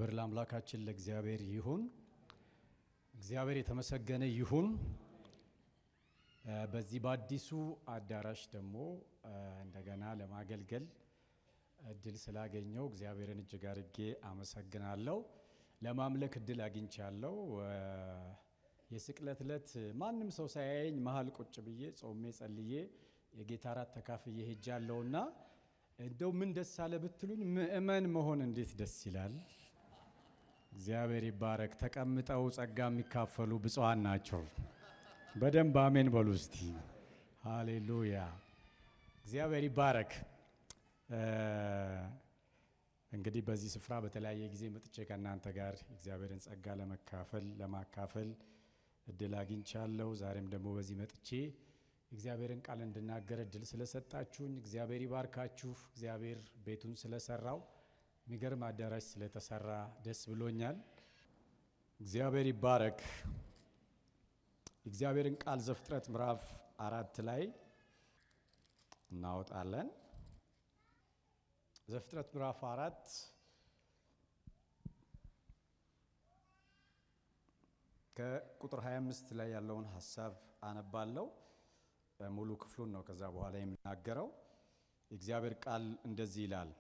ክብር ለአምላካችን ለእግዚአብሔር ይሁን። እግዚአብሔር የተመሰገነ ይሁን። በዚህ በአዲሱ አዳራሽ ደግሞ እንደገና ለማገልገል እድል ስላገኘው እግዚአብሔርን እጅግ አድርጌ አመሰግናለሁ። ለማምለክ እድል አግኝቻለሁ። የስቅለት ዕለት ማንም ሰው ሳያየኝ መሀል ቁጭ ብዬ ጾሜ ጸልዬ የጌታ እራት ተካፍዬ ሄጃለሁና እንደው ምን ደስ አለ ብትሉኝ ምእመን መሆን እንዴት ደስ ይላል። እግዚአብሔር ይባረክ። ተቀምጠው ጸጋ የሚካፈሉ ብፁዓን ናቸው። በደንብ አሜን በሉ እስቲ። ሃሌሉያ። እግዚአብሔር ይባረክ። እንግዲህ በዚህ ስፍራ በተለያየ ጊዜ መጥቼ ከእናንተ ጋር እግዚአብሔርን ጸጋ ለማካፈል እድል አግኝቻለሁ። ዛሬም ደግሞ በዚህ መጥቼ እግዚአብሔርን ቃል እንድናገር እድል ስለሰጣችሁኝ እግዚአብሔር ይባርካችሁ። እግዚአብሔር ቤቱን ስለሰራው የሚገርም አዳራሽ ስለተሰራ ደስ ብሎኛል። እግዚአብሔር ይባረክ። እግዚአብሔርን ቃል ዘፍጥረት ምዕራፍ 4 ላይ እናወጣለን። ዘፍጥረት ምዕራፍ 4 ከቁጥር 25 ላይ ያለውን ሐሳብ አነባለሁ። ሙሉ ክፍሉን ነው ከዛ በኋላ የምናገረው። እግዚአብሔር ቃል እንደዚህ ይላል።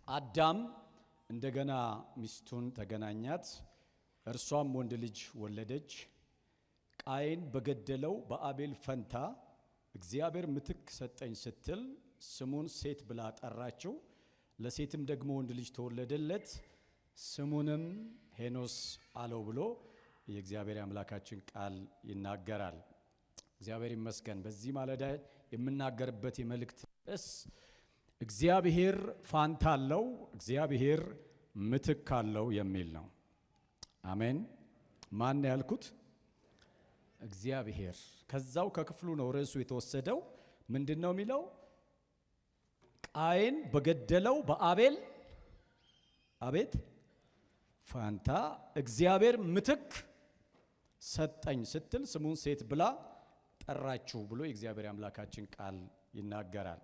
አዳም እንደገና ሚስቱን ተገናኛት፣ እርሷም ወንድ ልጅ ወለደች። ቃየን በገደለው በአቤል ፈንታ እግዚአብሔር ምትክ ሰጠኝ ስትል ስሙን ሴት ብላ ጠራችው። ለሴትም ደግሞ ወንድ ልጅ ተወለደለት፣ ስሙንም ሄኖስ አለው ብሎ የእግዚአብሔር አምላካችን ቃል ይናገራል። እግዚአብሔር ይመስገን። በዚህ ማለዳ የምናገርበት የመልእክት ርዕስ እግዚአብሔር ፋንታ አለው፣ እግዚአብሔር ምትክ አለው የሚል ነው። አሜን። ማን ያልኩት? እግዚአብሔር። ከዛው ከክፍሉ ነው ርዕሱ የተወሰደው። ምንድን ነው የሚለው? ቃየን በገደለው በአቤል ፋንታ እግዚአብሔር ምትክ ሰጠኝ ስትል ስሙን ሴት ብላ ጠራችሁ ብሎ የእግዚአብሔር አምላካችን ቃል ይናገራል።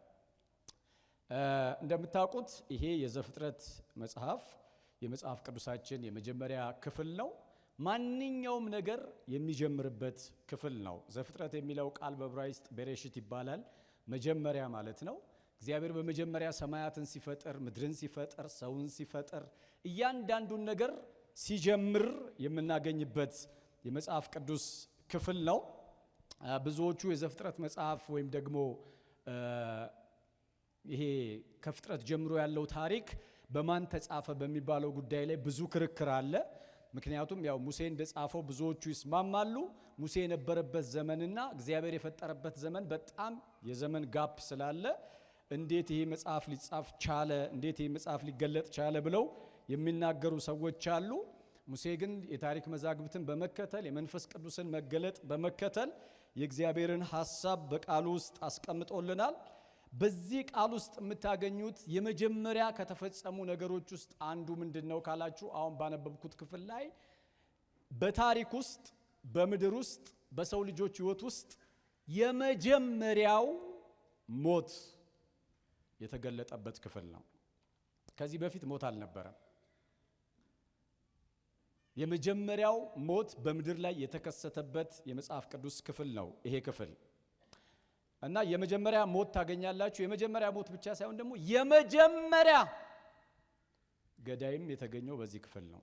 እንደምታውቁት ይሄ የዘፍጥረት መጽሐፍ የመጽሐፍ ቅዱሳችን የመጀመሪያ ክፍል ነው። ማንኛውም ነገር የሚጀምርበት ክፍል ነው። ዘፍጥረት የሚለው ቃል በዕብራይስጥ ቤሬሽት ይባላል፣ መጀመሪያ ማለት ነው። እግዚአብሔር በመጀመሪያ ሰማያትን ሲፈጥር፣ ምድርን ሲፈጥር፣ ሰውን ሲፈጥር፣ እያንዳንዱን ነገር ሲጀምር የምናገኝበት የመጽሐፍ ቅዱስ ክፍል ነው። ብዙዎቹ የዘፍጥረት መጽሐፍ ወይም ደግሞ ይሄ ከፍጥረት ጀምሮ ያለው ታሪክ በማን ተጻፈ በሚባለው ጉዳይ ላይ ብዙ ክርክር አለ። ምክንያቱም ያው ሙሴ እንደጻፈው ብዙዎቹ ይስማማሉ። ሙሴ የነበረበት ዘመንና እግዚአብሔር የፈጠረበት ዘመን በጣም የዘመን ጋፕ ስላለ እንዴት ይሄ መጽሐፍ ሊጻፍ ቻለ፣ እንዴት ይሄ መጽሐፍ ሊገለጥ ቻለ ብለው የሚናገሩ ሰዎች አሉ። ሙሴ ግን የታሪክ መዛግብትን በመከተል የመንፈስ ቅዱስን መገለጥ በመከተል የእግዚአብሔርን ሐሳብ በቃሉ ውስጥ አስቀምጦልናል። በዚህ ቃል ውስጥ የምታገኙት የመጀመሪያ ከተፈጸሙ ነገሮች ውስጥ አንዱ ምንድነው ካላችሁ፣ አሁን ባነበብኩት ክፍል ላይ በታሪክ ውስጥ በምድር ውስጥ በሰው ልጆች ሕይወት ውስጥ የመጀመሪያው ሞት የተገለጠበት ክፍል ነው። ከዚህ በፊት ሞት አልነበረም። የመጀመሪያው ሞት በምድር ላይ የተከሰተበት የመጽሐፍ ቅዱስ ክፍል ነው ይሄ ክፍል እና የመጀመሪያ ሞት ታገኛላችሁ። የመጀመሪያ ሞት ብቻ ሳይሆን ደግሞ የመጀመሪያ ገዳይም የተገኘው በዚህ ክፍል ነው።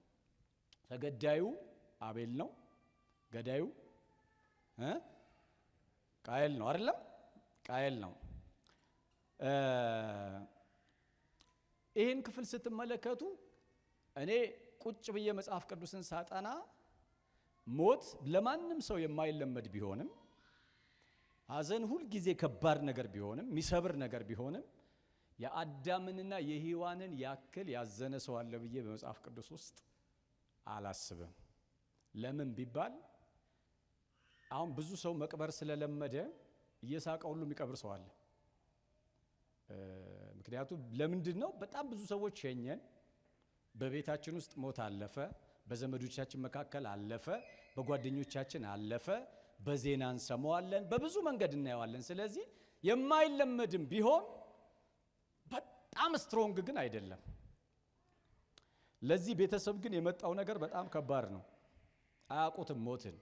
ተገዳዩ አቤል ነው። ገዳዩ ቃየል ነው አይደለም? ቃየል ነው። ይህን ክፍል ስትመለከቱ እኔ ቁጭ ብዬ መጽሐፍ ቅዱስን ሳጠና ሞት ለማንም ሰው የማይለመድ ቢሆንም፣ ሐዘን ሁል ጊዜ ከባድ ነገር ቢሆንም፣ የሚሰብር ነገር ቢሆንም የአዳምንና የሔዋንን ያክል ያዘነ ሰው አለ ብዬ በመጽሐፍ ቅዱስ ውስጥ አላስብም። ለምን ቢባል አሁን ብዙ ሰው መቅበር ስለለመደ እየሳቀ ሁሉ የሚቀብር ሰው አለ። ምክንያቱም ለምንድን ነው? በጣም ብዙ ሰዎች ሸኘን። በቤታችን ውስጥ ሞት አለፈ፣ በዘመዶቻችን መካከል አለፈ፣ በጓደኞቻችን አለፈ፣ በዜና እንሰማዋለን፣ በብዙ መንገድ እናየዋለን። ስለዚህ የማይለመድም ቢሆን በጣም ስትሮንግ ግን አይደለም። ለዚህ ቤተሰብ ግን የመጣው ነገር በጣም ከባድ ነው። አያውቁትም ሞትን።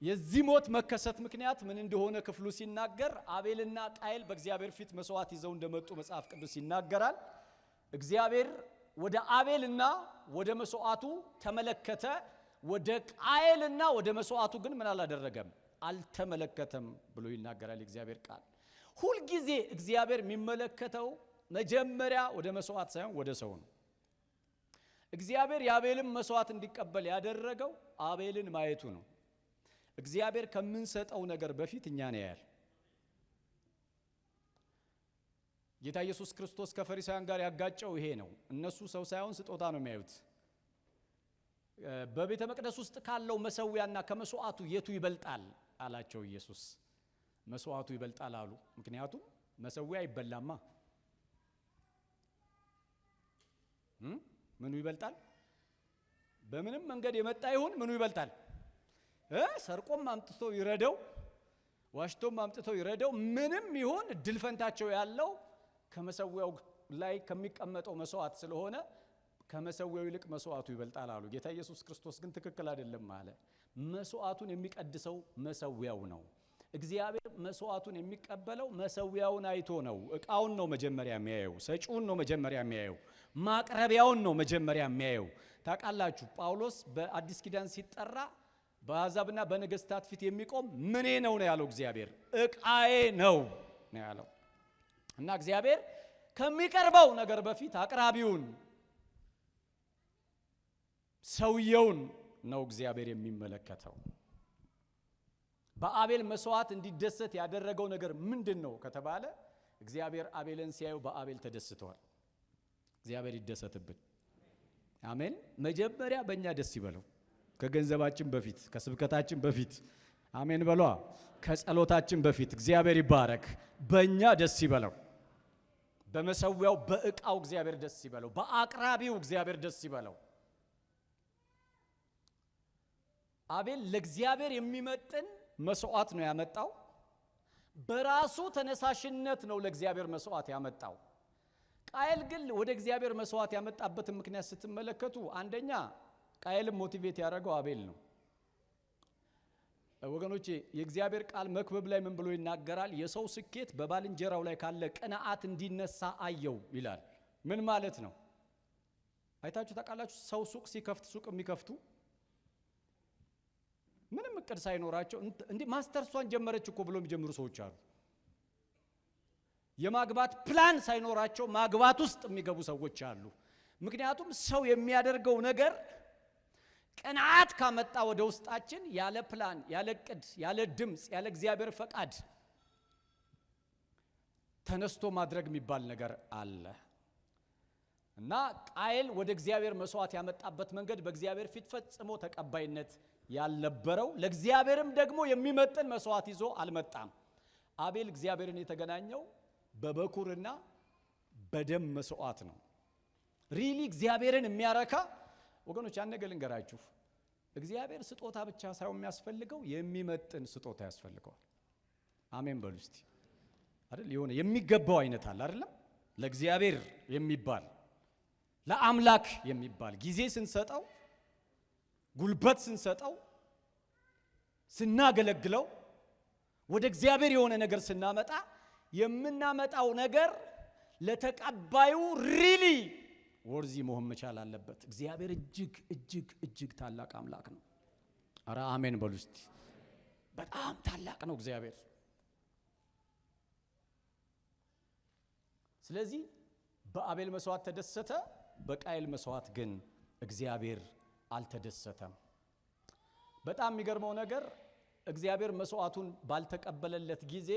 የዚህ ሞት መከሰት ምክንያት ምን እንደሆነ ክፍሉ ሲናገር አቤልና ቃየል በእግዚአብሔር ፊት መስዋዕት ይዘው እንደመጡ መጽሐፍ ቅዱስ ይናገራል። እግዚአብሔር ወደ አቤልና ወደ መስዋዕቱ ተመለከተ፣ ወደ ቃየልና ወደ መስዋዕቱ ግን ምን አላደረገም? አልተመለከተም ብሎ ይናገራል የእግዚአብሔር ቃል። ሁል ጊዜ እግዚአብሔር የሚመለከተው መጀመሪያ ወደ መስዋዕት ሳይሆን ወደ ሰው ነው። እግዚአብሔር የአቤልን መስዋዕት እንዲቀበል ያደረገው አቤልን ማየቱ ነው። እግዚአብሔር ከምንሰጠው ነገር በፊት እኛን ያያል። ጌታ ኢየሱስ ክርስቶስ ከፈሪሳውያን ጋር ያጋጨው ይሄ ነው። እነሱ ሰው ሳይሆን ስጦታ ነው የሚያዩት። በቤተ መቅደስ ውስጥ ካለው መሰዊያና ከመስዋዕቱ የቱ ይበልጣል አላቸው ኢየሱስ። መስዋዕቱ ይበልጣል አሉ። ምክንያቱም መሰዊያ ይበላማ። ምኑ ይበልጣል? በምንም መንገድ የመጣ ይሁን ምኑ ይበልጣል? ሰርቆም አምጥቶ ይረደው፣ ዋሽቶም አምጥቶ ይረደው፣ ምንም ይሁን እድል ፈንታቸው ያለው ከመሰዊያው ላይ ከሚቀመጠው መስዋዕት ስለሆነ ከመሰዊያው ይልቅ መስዋዕቱ ይበልጣል አሉ። ጌታ ኢየሱስ ክርስቶስ ግን ትክክል አይደለም አለ። መስዋዕቱን የሚቀድሰው መሰዊያው ነው። እግዚአብሔር መስዋዕቱን የሚቀበለው መሰዊያውን አይቶ ነው። ዕቃውን ነው መጀመሪያ የሚያየው። ሰጪውን ነው መጀመሪያ የሚያየው። ማቅረቢያውን ነው መጀመሪያ የሚያየው። ታውቃላችሁ ጳውሎስ በአዲስ ኪዳን ሲጠራ በአሕዛብና በነገስታት ፊት የሚቆም ምኔ ነው ነው ያለው። እግዚአብሔር ዕቃዬ ነው ነው ያለው። እና እግዚአብሔር ከሚቀርበው ነገር በፊት አቅራቢውን ሰውየውን ነው እግዚአብሔር የሚመለከተው። በአቤል መስዋዕት እንዲደሰት ያደረገው ነገር ምንድን ነው ከተባለ እግዚአብሔር አቤልን ሲያዩ በአቤል ተደስተዋል። እግዚአብሔር ይደሰትብን። አሜን። መጀመሪያ በእኛ ደስ ይበለው፣ ከገንዘባችን በፊት፣ ከስብከታችን በፊት። አሜን በሏ። ከጸሎታችን በፊት እግዚአብሔር ይባረክ። በእኛ ደስ ይበለው። በመሰዊያው በዕቃው እግዚአብሔር ደስ ይበለው። በአቅራቢው እግዚአብሔር ደስ ይበለው። አቤል ለእግዚአብሔር የሚመጥን መስዋዕት ነው ያመጣው። በራሱ ተነሳሽነት ነው ለእግዚአብሔር መስዋዕት ያመጣው። ቃየል ግን ወደ እግዚአብሔር መስዋዕት ያመጣበትን ምክንያት ስትመለከቱ አንደኛ ቃየልን ሞቲቬት ያደረገው አቤል ነው። ወገኖቼ የእግዚአብሔር ቃል መክብብ ላይ ምን ብሎ ይናገራል? የሰው ስኬት በባልንጀራው ላይ ካለ ቅንዓት እንዲነሳ አየው ይላል። ምን ማለት ነው? አይታችሁ ታውቃላችሁ? ሰው ሱቅ ሲከፍት ሱቅ የሚከፍቱ ምንም እቅድ ሳይኖራቸው እንዴ ማስተርሷን ጀመረች እኮ ብሎ የሚጀምሩ ሰዎች አሉ። የማግባት ፕላን ሳይኖራቸው ማግባት ውስጥ የሚገቡ ሰዎች አሉ። ምክንያቱም ሰው የሚያደርገው ነገር ቅንዓት ካመጣ ወደ ውስጣችን ያለ ፕላን፣ ያለ እቅድ፣ ያለ ድምፅ፣ ያለ እግዚአብሔር ፈቃድ ተነስቶ ማድረግ የሚባል ነገር አለ እና ቃየል ወደ እግዚአብሔር መስዋዕት ያመጣበት መንገድ በእግዚአብሔር ፊት ፈጽሞ ተቀባይነት ያልነበረው፣ ለእግዚአብሔርም ደግሞ የሚመጥን መስዋዕት ይዞ አልመጣም። አቤል እግዚአብሔርን የተገናኘው በበኩርና በደም መስዋዕት ነው። ሪሊ እግዚአብሔርን የሚያረካ ወገኖች ያን ነገር ልንገራችሁ፣ እግዚአብሔር ስጦታ ብቻ ሳይሆን የሚያስፈልገው የሚመጥን ስጦታ ያስፈልገዋል። አሜን በሉ እስቲ። አይደል? የሆነ የሚገባው አይነት አለ አይደለም? ለእግዚአብሔር የሚባል ለአምላክ የሚባል ጊዜ ስንሰጠው፣ ጉልበት ስንሰጠው፣ ስናገለግለው፣ ወደ እግዚአብሔር የሆነ ነገር ስናመጣ የምናመጣው ነገር ለተቀባዩ ሪሊ ወርዚ መሆን መቻል አለበት። እግዚአብሔር እጅግ እጅግ እጅግ ታላቅ አምላክ ነው። አረ አሜን በሉ እስቲ። በጣም ታላቅ ነው እግዚአብሔር። ስለዚህ በአቤል መስዋዕት ተደሰተ፣ በቃየል መስዋዕት ግን እግዚአብሔር አልተደሰተም። በጣም የሚገርመው ነገር እግዚአብሔር መስዋዕቱን ባልተቀበለለት ጊዜ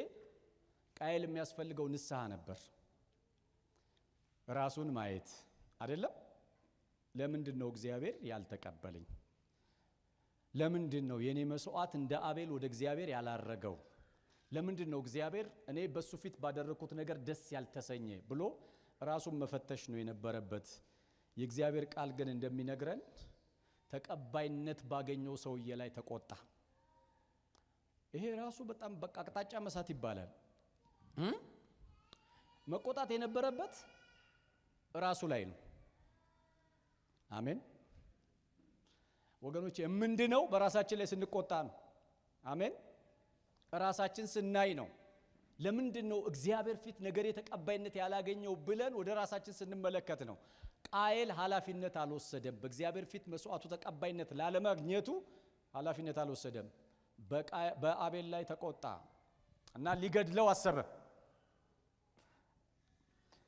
ቃየል የሚያስፈልገው ንስሐ ነበር፣ ራሱን ማየት አይደለም። ለምንድን ነው እግዚአብሔር ያልተቀበለኝ? ለምንድን ነው የኔ መስዋዕት እንደ አቤል ወደ እግዚአብሔር ያላረገው? ለምንድን ነው እግዚአብሔር እኔ በሱ ፊት ባደረኩት ነገር ደስ ያልተሰኘ ብሎ ራሱን መፈተሽ ነው የነበረበት። የእግዚአብሔር ቃል ግን እንደሚነግረን ተቀባይነት ባገኘው ሰውዬ ላይ ተቆጣ። ይሄ ራሱ በጣም በቃ አቅጣጫ መሳት ይባላል። መቆጣት የነበረበት ራሱ ላይ ነው። አሜን ወገኖች፣ የምንድነው በራሳችን ላይ ስንቆጣ ነው። አሜን ራሳችን ስናይ ነው። ለምንድነው እግዚአብሔር ፊት ነገር የተቀባይነት ያላገኘው ብለን ወደ ራሳችን ስንመለከት ነው። ቃየል ኃላፊነት አልወሰደም። በእግዚአብሔር ፊት መስዋዕቱ ተቀባይነት ላለማግኘቱ ኃላፊነት አልወሰደም። በአቤል ላይ ተቆጣ እና ሊገድለው አሰበ።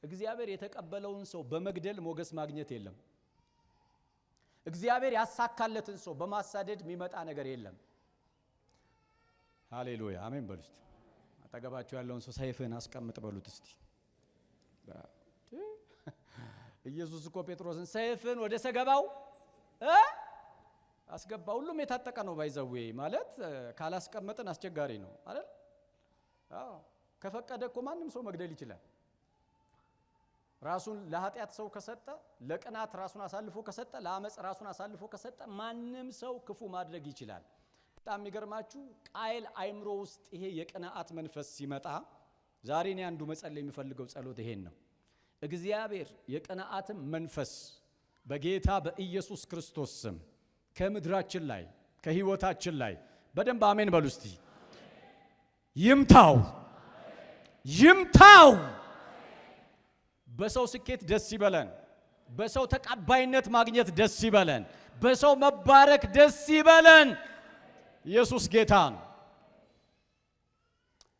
እግዚአብሔር የተቀበለውን ሰው በመግደል ሞገስ ማግኘት የለም። እግዚአብሔር ያሳካለትን ሰው በማሳደድ የሚመጣ ነገር የለም። ሃሌሉያ አሜን በሉ እስቲ። አጠገባችሁ ያለውን ሰው ሰይፍህን አስቀምጥ በሉት እስቲ። ኢየሱስ እኮ ጴጥሮስን ሰይፍህን ወደ ሰገባው አስገባ። ሁሉም የታጠቀ ነው። ባይዘዌ ማለት ካላስቀመጥን አስቸጋሪ ነው አይደል? አዎ ከፈቀደ እኮ ማንም ሰው መግደል ይችላል። ራሱን ለኃጢአት ሰው ከሰጠ፣ ለቅናት ራሱን አሳልፎ ከሰጠ፣ ለአመጽ ራሱን አሳልፎ ከሰጠ ማንም ሰው ክፉ ማድረግ ይችላል። በጣም የሚገርማችሁ ቃየል አይምሮ ውስጥ ይሄ የቅንዓት መንፈስ ሲመጣ ዛሬ እኔ አንዱ መጸለይ የሚፈልገው ጸሎት ይሄን ነው። እግዚአብሔር የቅንዓትን መንፈስ በጌታ በኢየሱስ ክርስቶስ ስም ከምድራችን ላይ ከህይወታችን ላይ በደንብ አሜን በሉ እስቲ። ይምታው ይምታው። በሰው ስኬት ደስ ይበለን። በሰው ተቀባይነት ማግኘት ደስ ይበለን። በሰው መባረክ ደስ ይበለን። ኢየሱስ ጌታ ነው።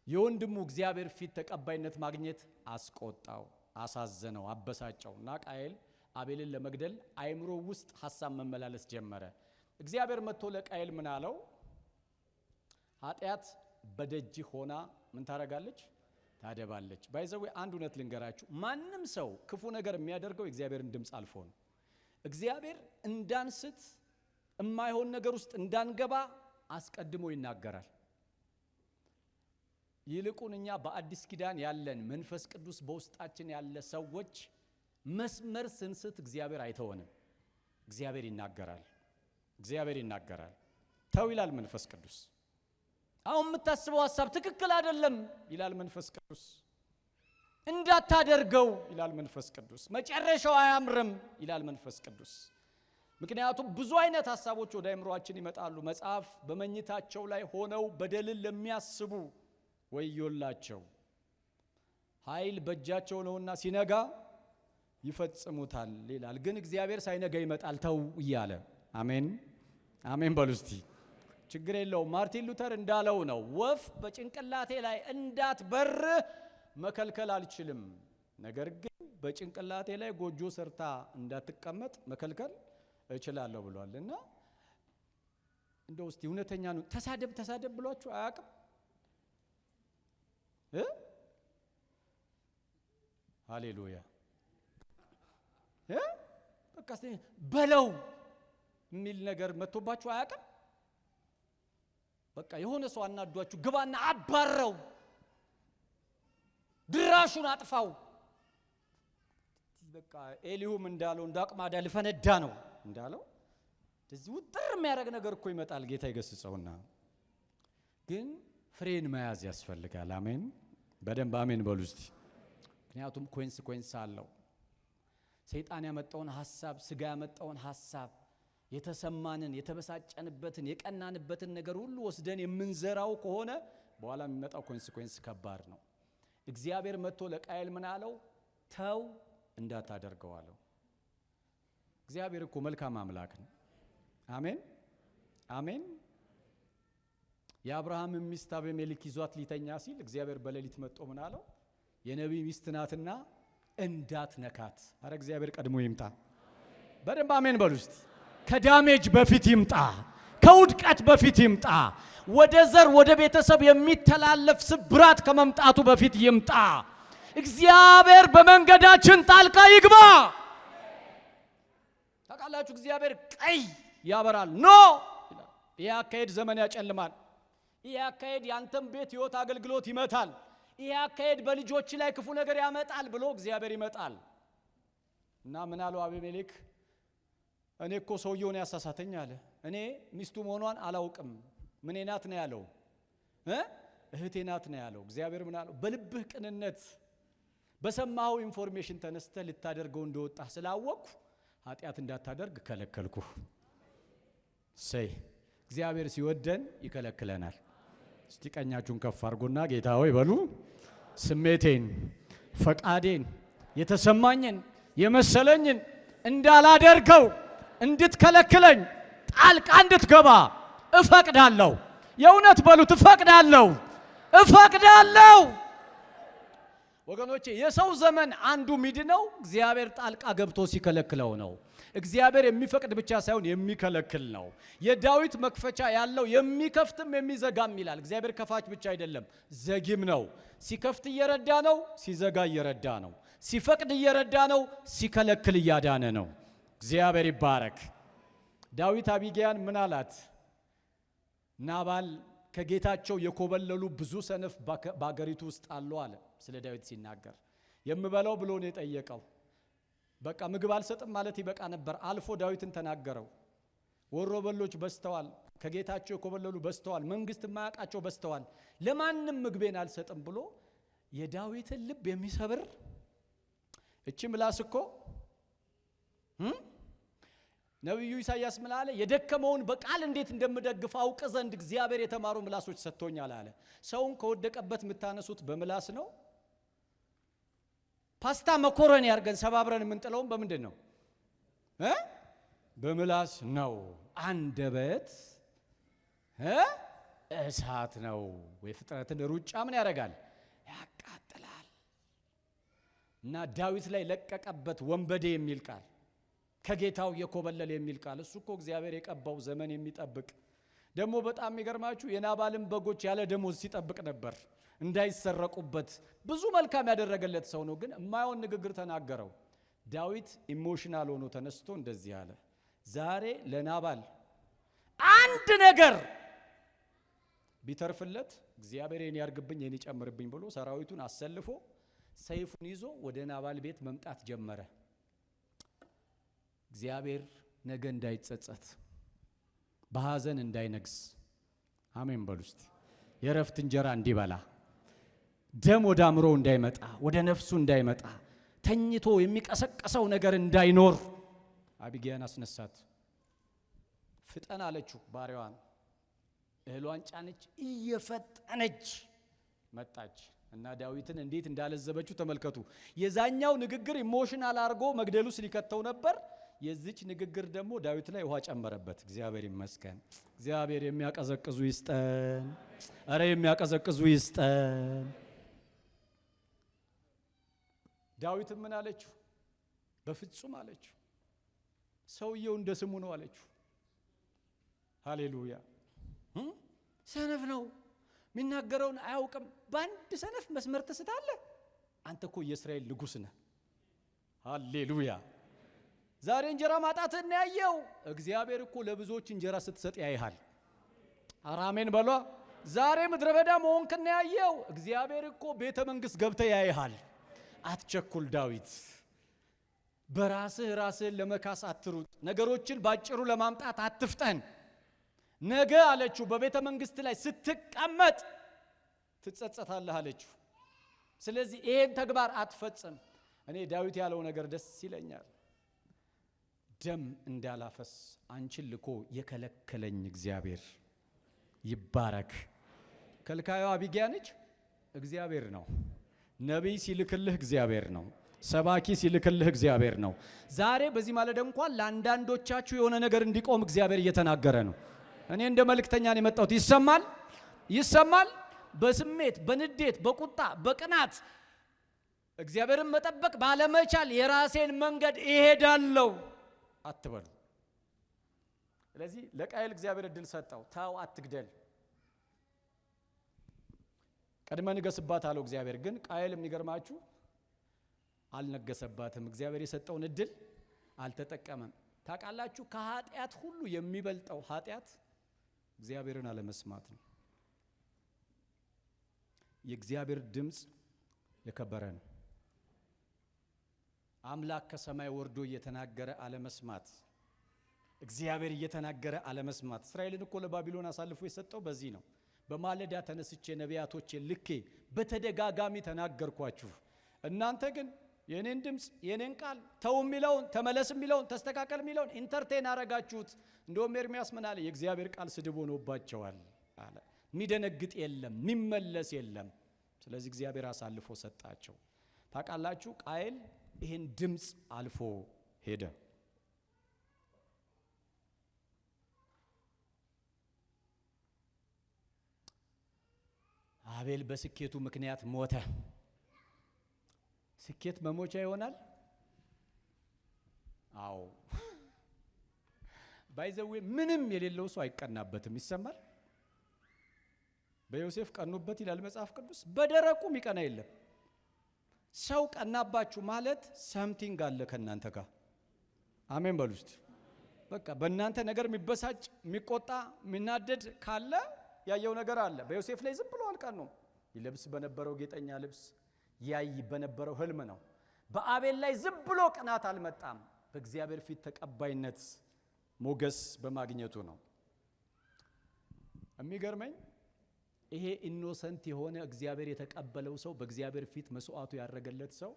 የወንድሙ እግዚአብሔር ፊት ተቀባይነት ማግኘት አስቆጣው፣ አሳዘነው፣ አበሳጨው እና ቃየል አቤልን ለመግደል አይምሮ ውስጥ ሐሳብ መመላለስ ጀመረ። እግዚአብሔር መጥቶ ለቃየል ምን አለው? ኃጢአት በደጅ ሆና ምን ታረጋለች? ታደባለች። ባይዘው አንድ እውነት ልንገራችሁ፣ ማንም ሰው ክፉ ነገር የሚያደርገው እግዚአብሔርን ድምጽ አልፎ ነው። እግዚአብሔር እንዳንስት የማይሆን ነገር ውስጥ እንዳንገባ አስቀድሞ ይናገራል። ይልቁን እኛ በአዲስ ኪዳን ያለን መንፈስ ቅዱስ በውስጣችን ያለ ሰዎች መስመር ስንስት እግዚአብሔር አይተወንም። እግዚአብሔር ይናገራል። እግዚአብሔር ይናገራል። ተው ይላል መንፈስ ቅዱስ። አሁን የምታስበው ሐሳብ ትክክል አይደለም ይላል መንፈስ ቅዱስ። እንዳታደርገው ይላል መንፈስ ቅዱስ። መጨረሻው አያምርም ይላል መንፈስ ቅዱስ። ምክንያቱም ብዙ አይነት ሐሳቦች ወደ አእምሮአችን ይመጣሉ። መጽሐፍ በመኝታቸው ላይ ሆነው በደልን ለሚያስቡ ወዮላቸው፣ ኃይል በእጃቸው ነውና ሲነጋ ይፈጽሙታል ይላል። ግን እግዚአብሔር ሳይነጋ ይመጣል ተው እያለ አሜን አሜን በሉ እስቲ። ችግር የለውም። ማርቲን ሉተር እንዳለው ነው፣ ወፍ በጭንቅላቴ ላይ እንዳትበር መከልከል አልችልም፣ ነገር ግን በጭንቅላቴ ላይ ጎጆ ሰርታ እንዳትቀመጥ መከልከል እችላለሁ ብሏል። እና እንደው እስቲ እውነተኛ ነው። ተሳደብ ተሳደብ ብሏችሁ አያውቅም? ሃሌሉያ በቃ በለው የሚል ነገር መጥቶባችሁ አያውቅም? በቃ የሆነ ሰው አናዷችሁ ግባና አባረው፣ ድራሹን አጥፋው። በቃ ኤሊሁም እንዳለው እንዳቅማዳ ልፈነዳ ነው እንዳለው እዚህ ውጥር የሚያደርግ ነገር እኮ ይመጣል። ጌታ ይገስጸውና ግን ፍሬን መያዝ ያስፈልጋል። አሜን በደንብ አሜን በሉ እስቲ። ምክንያቱም ኮንሲኩዌንስ አለው። ሰይጣን ያመጣውን ሐሳብ፣ ስጋ ያመጣውን ሐሳብ፣ የተሰማንን የተበሳጨንበትን የቀናንበትን ነገር ሁሉ ወስደን የምንዘራው ከሆነ በኋላ የሚመጣው ኮንሲኩዌንስ ከባድ ነው። እግዚአብሔር መጥቶ ለቃየል ምን አለው? ተው እንዳታደርገው አለው። እግዚአብሔር እኮ መልካም አምላክ ነው። አሜን አሜን። የአብርሃም ሚስት አቤሜሌክ ይዟት ሊተኛ ሲል እግዚአብሔር በሌሊት መጥቶ ምን አለው? የነቢይ ሚስት ናትና እንዳትነካት። አረ እግዚአብሔር ቀድሞ ይምጣ። በደንብ አሜን በሉ እስቲ። ከዳሜጅ በፊት ይምጣ፣ ከውድቀት በፊት ይምጣ፣ ወደ ዘር ወደ ቤተሰብ የሚተላለፍ ስብራት ከመምጣቱ በፊት ይምጣ። እግዚአብሔር በመንገዳችን ጣልቃ ይግባ። ታውቃላችሁ እግዚአብሔር ቀይ ያበራል ኖ ይላል። ይህ አካሄድ ዘመን ያጨልማል። ይህ አካሄድ ያንተም ቤት ህይወት አገልግሎት ይመታል። ይህ አካሄድ በልጆች ላይ ክፉ ነገር ያመጣል ብሎ እግዚአብሔር ይመጣል። እና ምን አለው አቤሜሌክ? እኔ እኮ ሰውየውን ያሳሳተኝ አለ። እኔ ሚስቱ መሆኗን አላውቅም። ምን ናት ነው ያለው? እህቴ ናት ነው ያለው። እግዚአብሔር ምን አለው? በልብህ ቅንነት በሰማው ኢንፎርሜሽን ተነስተ ልታደርገው እንደወጣ ስላወቅኩ ኃጢአት እንዳታደርግ ከለከልኩ። እግዚአብሔር ሲወደን ይከለክለናል። እስቲ ቀኛችሁን ከፍ አድርጉና ጌታ ሆይ በሉ። ስሜቴን፣ ፈቃዴን፣ የተሰማኝን የመሰለኝን እንዳላደርገው እንድትከለክለኝ ጣልቃ እንድትገባ እፈቅዳለሁ። የእውነት በሉት፣ እፈቅዳለሁ። ወገኖቼ የሰው ዘመን አንዱ ሚድነው እግዚአብሔር ጣልቃ ገብቶ ሲከለክለው ነው። እግዚአብሔር የሚፈቅድ ብቻ ሳይሆን የሚከለክል ነው። የዳዊት መክፈቻ ያለው የሚከፍትም የሚዘጋም ይላል። እግዚአብሔር ከፋች ብቻ አይደለም ዘጊም ነው። ሲከፍት እየረዳ ነው፣ ሲዘጋ እየረዳ ነው። ሲፈቅድ እየረዳ ነው፣ ሲከለክል እያዳነ ነው። እግዚአብሔር ይባረክ። ዳዊት አቢግያን ምን አላት? ናባል ከጌታቸው የኮበለሉ ብዙ ሰነፍ በአገሪቱ ውስጥ አሉ አለ። ስለ ዳዊት ሲናገር የምበላው ብሎ ነው የጠየቀው። በቃ ምግብ አልሰጥም ማለት ይበቃ ነበር። አልፎ ዳዊትን ተናገረው። ወሮበሎች በስተዋል፣ ከጌታቸው የኮበለሉ በስተዋል፣ መንግስት የማያውቃቸው በስተዋል፣ ለማንም ምግቤን አልሰጥም ብሎ የዳዊትን ልብ የሚሰብር እቺ ምላስ እኮ ነብዩ ኢሳይያስ ምን አለ? የደከመውን በቃል እንዴት እንደምደግፍ አውቅ ዘንድ እግዚአብሔር የተማሩ ምላሶች ሰጥቶኛል አለ። ሰውን ከወደቀበት የምታነሱት በምላስ ነው። ፓስታ መኮረኒ ያርገን ሰባብረን የምንጥለውም በምንድን ነው? በምላስ ነው። አንደበት እሳት ነው። የፍጥረትን ሩጫ ምን ያደርጋል? ያቃጥላል። እና ዳዊት ላይ ለቀቀበት ወንበዴ የሚል ቃል፣ ከጌታው የኮበለለ የሚል ቃል። እሱ እኮ እግዚአብሔር የቀባው ዘመን የሚጠብቅ ደግሞ በጣም የሚገርማችሁ የናባልን በጎች ያለ ደሞዝ ሲጠብቅ ነበር እንዳይሰረቁበት። ብዙ መልካም ያደረገለት ሰው ነው። ግን የማይሆን ንግግር ተናገረው። ዳዊት ኢሞሽናል ሆኖ ተነስቶ እንደዚህ አለ፣ ዛሬ ለናባል አንድ ነገር ቢተርፍለት እግዚአብሔር የኔ ያርግብኝ የኔ ጨምርብኝ ብሎ ሰራዊቱን አሰልፎ ሰይፉን ይዞ ወደ ናባል ቤት መምጣት ጀመረ። እግዚአብሔር ነገ እንዳይጸጸት በሐዘን እንዳይነግስ፣ አሜን በሉ እስቲ። የረፍት እንጀራ እንዲበላ፣ ደም ወደ አእምሮ እንዳይመጣ፣ ወደ ነፍሱ እንዳይመጣ፣ ተኝቶ የሚቀሰቀሰው ነገር እንዳይኖር አቢግያን አስነሳት። ፍጠን አለችው ባሪያዋን። እህሏን ጫነች፣ እየፈጠነች መጣች እና ዳዊትን እንዴት እንዳለዘበችው ተመልከቱ። የዛኛው ንግግር ኢሞሽናል አድርጎ መግደሉ ሊከተው ነበር። የዚች ንግግር ደግሞ ዳዊት ላይ ውሃ ጨመረበት። እግዚአብሔር ይመስገን። እግዚአብሔር የሚያቀዘቅዙ ይስጠን። አረ የሚያቀዘቅዙ ይስጠን። ዳዊት ምን አለችው? በፍጹም አለችው። ሰውየው እንደ ስሙ ነው አለችው። ሃሌሉያ። ሰነፍ ነው፣ የሚናገረውን አያውቅም። በአንድ ሰነፍ መስመር ትስታለህ። አንተ እኮ የእስራኤል ንጉሥ ነህ። ሃሌሉያ። ዛሬ እንጀራ ማጣትን ያየው እግዚአብሔር እኮ ለብዙዎች እንጀራ ስትሰጥ ያይሃል። አራሜን በሏ። ዛሬ ምድረ በዳ መሆንክን ያየው እግዚአብሔር እኮ ቤተ መንግስት ገብተ ያይሃል። አትቸኩል ዳዊት። ራስህን ለመካስ አትሩጥ። ነገሮችን ባጭሩ ለማምጣት አትፍጠን። ነገ አለችው በቤተ መንግስት ላይ ስትቀመጥ ትጸጸታለህ አለችው። ስለዚህ ይሄን ተግባር አትፈጽም። እኔ ዳዊት ያለው ነገር ደስ ይለኛል። ደም እንዳላፈስ አንቺን ልኮ የከለከለኝ እግዚአብሔር ይባረክ። ከልካዩ አቢግያ ነች፣ እግዚአብሔር ነው። ነቢይ ሲልክልህ እግዚአብሔር ነው። ሰባኪ ሲልክልህ እግዚአብሔር ነው። ዛሬ በዚህ ማለዳ እንኳን ለአንዳንዶቻችሁ የሆነ ነገር እንዲቆም እግዚአብሔር እየተናገረ ነው። እኔ እንደ መልእክተኛ ነው የመጣሁት። ይሰማል። በስሜት በንዴት በቁጣ በቅናት እግዚአብሔርን መጠበቅ ባለመቻል የራሴን መንገድ እሄዳለሁ አትበሉ። ስለዚህ ለቃየል እግዚአብሔር እድል ሰጠው። ታው አትግደል፣ ቀድመ ንገስባት አለው እግዚአብሔር። ግን ቃየል የሚገርማችሁ አልነገሰባትም። እግዚአብሔር የሰጠውን እድል አልተጠቀመም። ታውቃላችሁ፣ ከኃጢአት ሁሉ የሚበልጠው ኃጢአት እግዚአብሔርን አለመስማት ነው። የእግዚአብሔር ድምጽ የከበረ ነው። አምላክ ከሰማይ ወርዶ እየተናገረ አለመስማት፣ እግዚአብሔር እየተናገረ አለመስማት። እስራኤልን እኮ ለባቢሎን አሳልፎ የሰጠው በዚህ ነው። በማለዳ ተነስቼ ነቢያቶቼ ልኬ በተደጋጋሚ ተናገርኳችሁ። እናንተ ግን የኔን ድምጽ የኔን ቃል ተው የሚለውን ተመለስ የሚለውን ተስተካከል የሚለውን ኢንተርቴን አረጋችሁት። እንደውም ኤርሚያስ ምን አለ? የእግዚአብሔር ቃል ስድብ ሆኖባቸዋል አለ። የሚደነግጥ የለም፣ የሚመለስ የለም። ስለዚህ እግዚአብሔር አሳልፎ ሰጣቸው። ታውቃላችሁ፣ ቃየል ይሄን ድምጽ አልፎ ሄደ። አቤል በስኬቱ ምክንያት ሞተ። ስኬት መሞቻ ይሆናል? አዎ። ባይዘዌ ምንም የሌለው ሰው አይቀናበትም። ይሰማል። በዮሴፍ ቀኑበት ይላል መጽሐፍ ቅዱስ። በደረቁ የሚቀና የለም። ሰው ቀናባችሁ ማለት ሰምቲንግ አለ ከናንተ ጋር። አሜን በሉ እስቲ። በቃ በእናንተ ነገር የሚበሳጭ የሚቆጣ የሚናደድ ካለ ያየው ነገር አለ። በዮሴፍ ላይ ዝም ብሎ አልቀኑም። ይለብስ በነበረው ጌጠኛ ልብስ ያይ በነበረው ህልም ነው። በአቤል ላይ ዝም ብሎ ቅናት አልመጣም። በእግዚአብሔር ፊት ተቀባይነት ሞገስ በማግኘቱ ነው። የሚገርመኝ ይሄ ኢኖሰንት የሆነ እግዚአብሔር የተቀበለው ሰው በእግዚአብሔር ፊት መስዋዕቱ ያደረገለት ሰው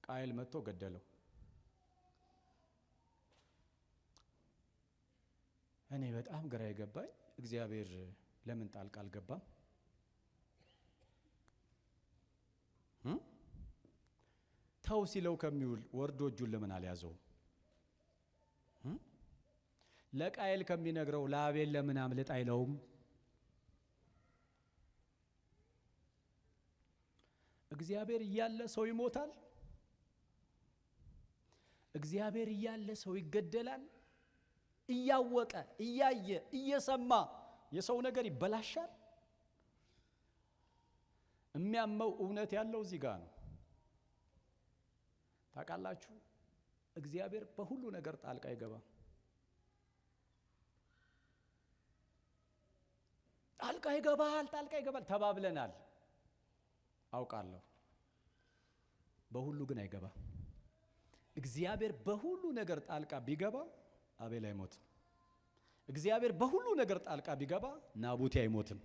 ቃየል መጥቶ ገደለው። እኔ በጣም ግራ የገባኝ እግዚአብሔር ለምን ጣልቃ አልገባም? ተው ሲለው ከሚውል ወርዶ እጁን ለምን አልያዘው? ለቃየል ከሚነግረው ለአቤል ለምን አምልጥ አይለውም? እግዚአብሔር እያለ ሰው ይሞታል። እግዚአብሔር እያለ ሰው ይገደላል። እያወቀ እያየ እየሰማ የሰው ነገር ይበላሻል። የሚያመው እውነት ያለው እዚህ ጋር ነው። ታውቃላችሁ፣ እግዚአብሔር በሁሉ ነገር ጣልቃ ይገባል። ጣልቃ ይገባል ተባብለናል። አውቃለሁ። በሁሉ ግን አይገባም። እግዚአብሔር በሁሉ ነገር ጣልቃ ቢገባ አቤል አይሞትም። እግዚአብሔር በሁሉ ነገር ጣልቃ ቢገባ ናቡቴ አይሞትም።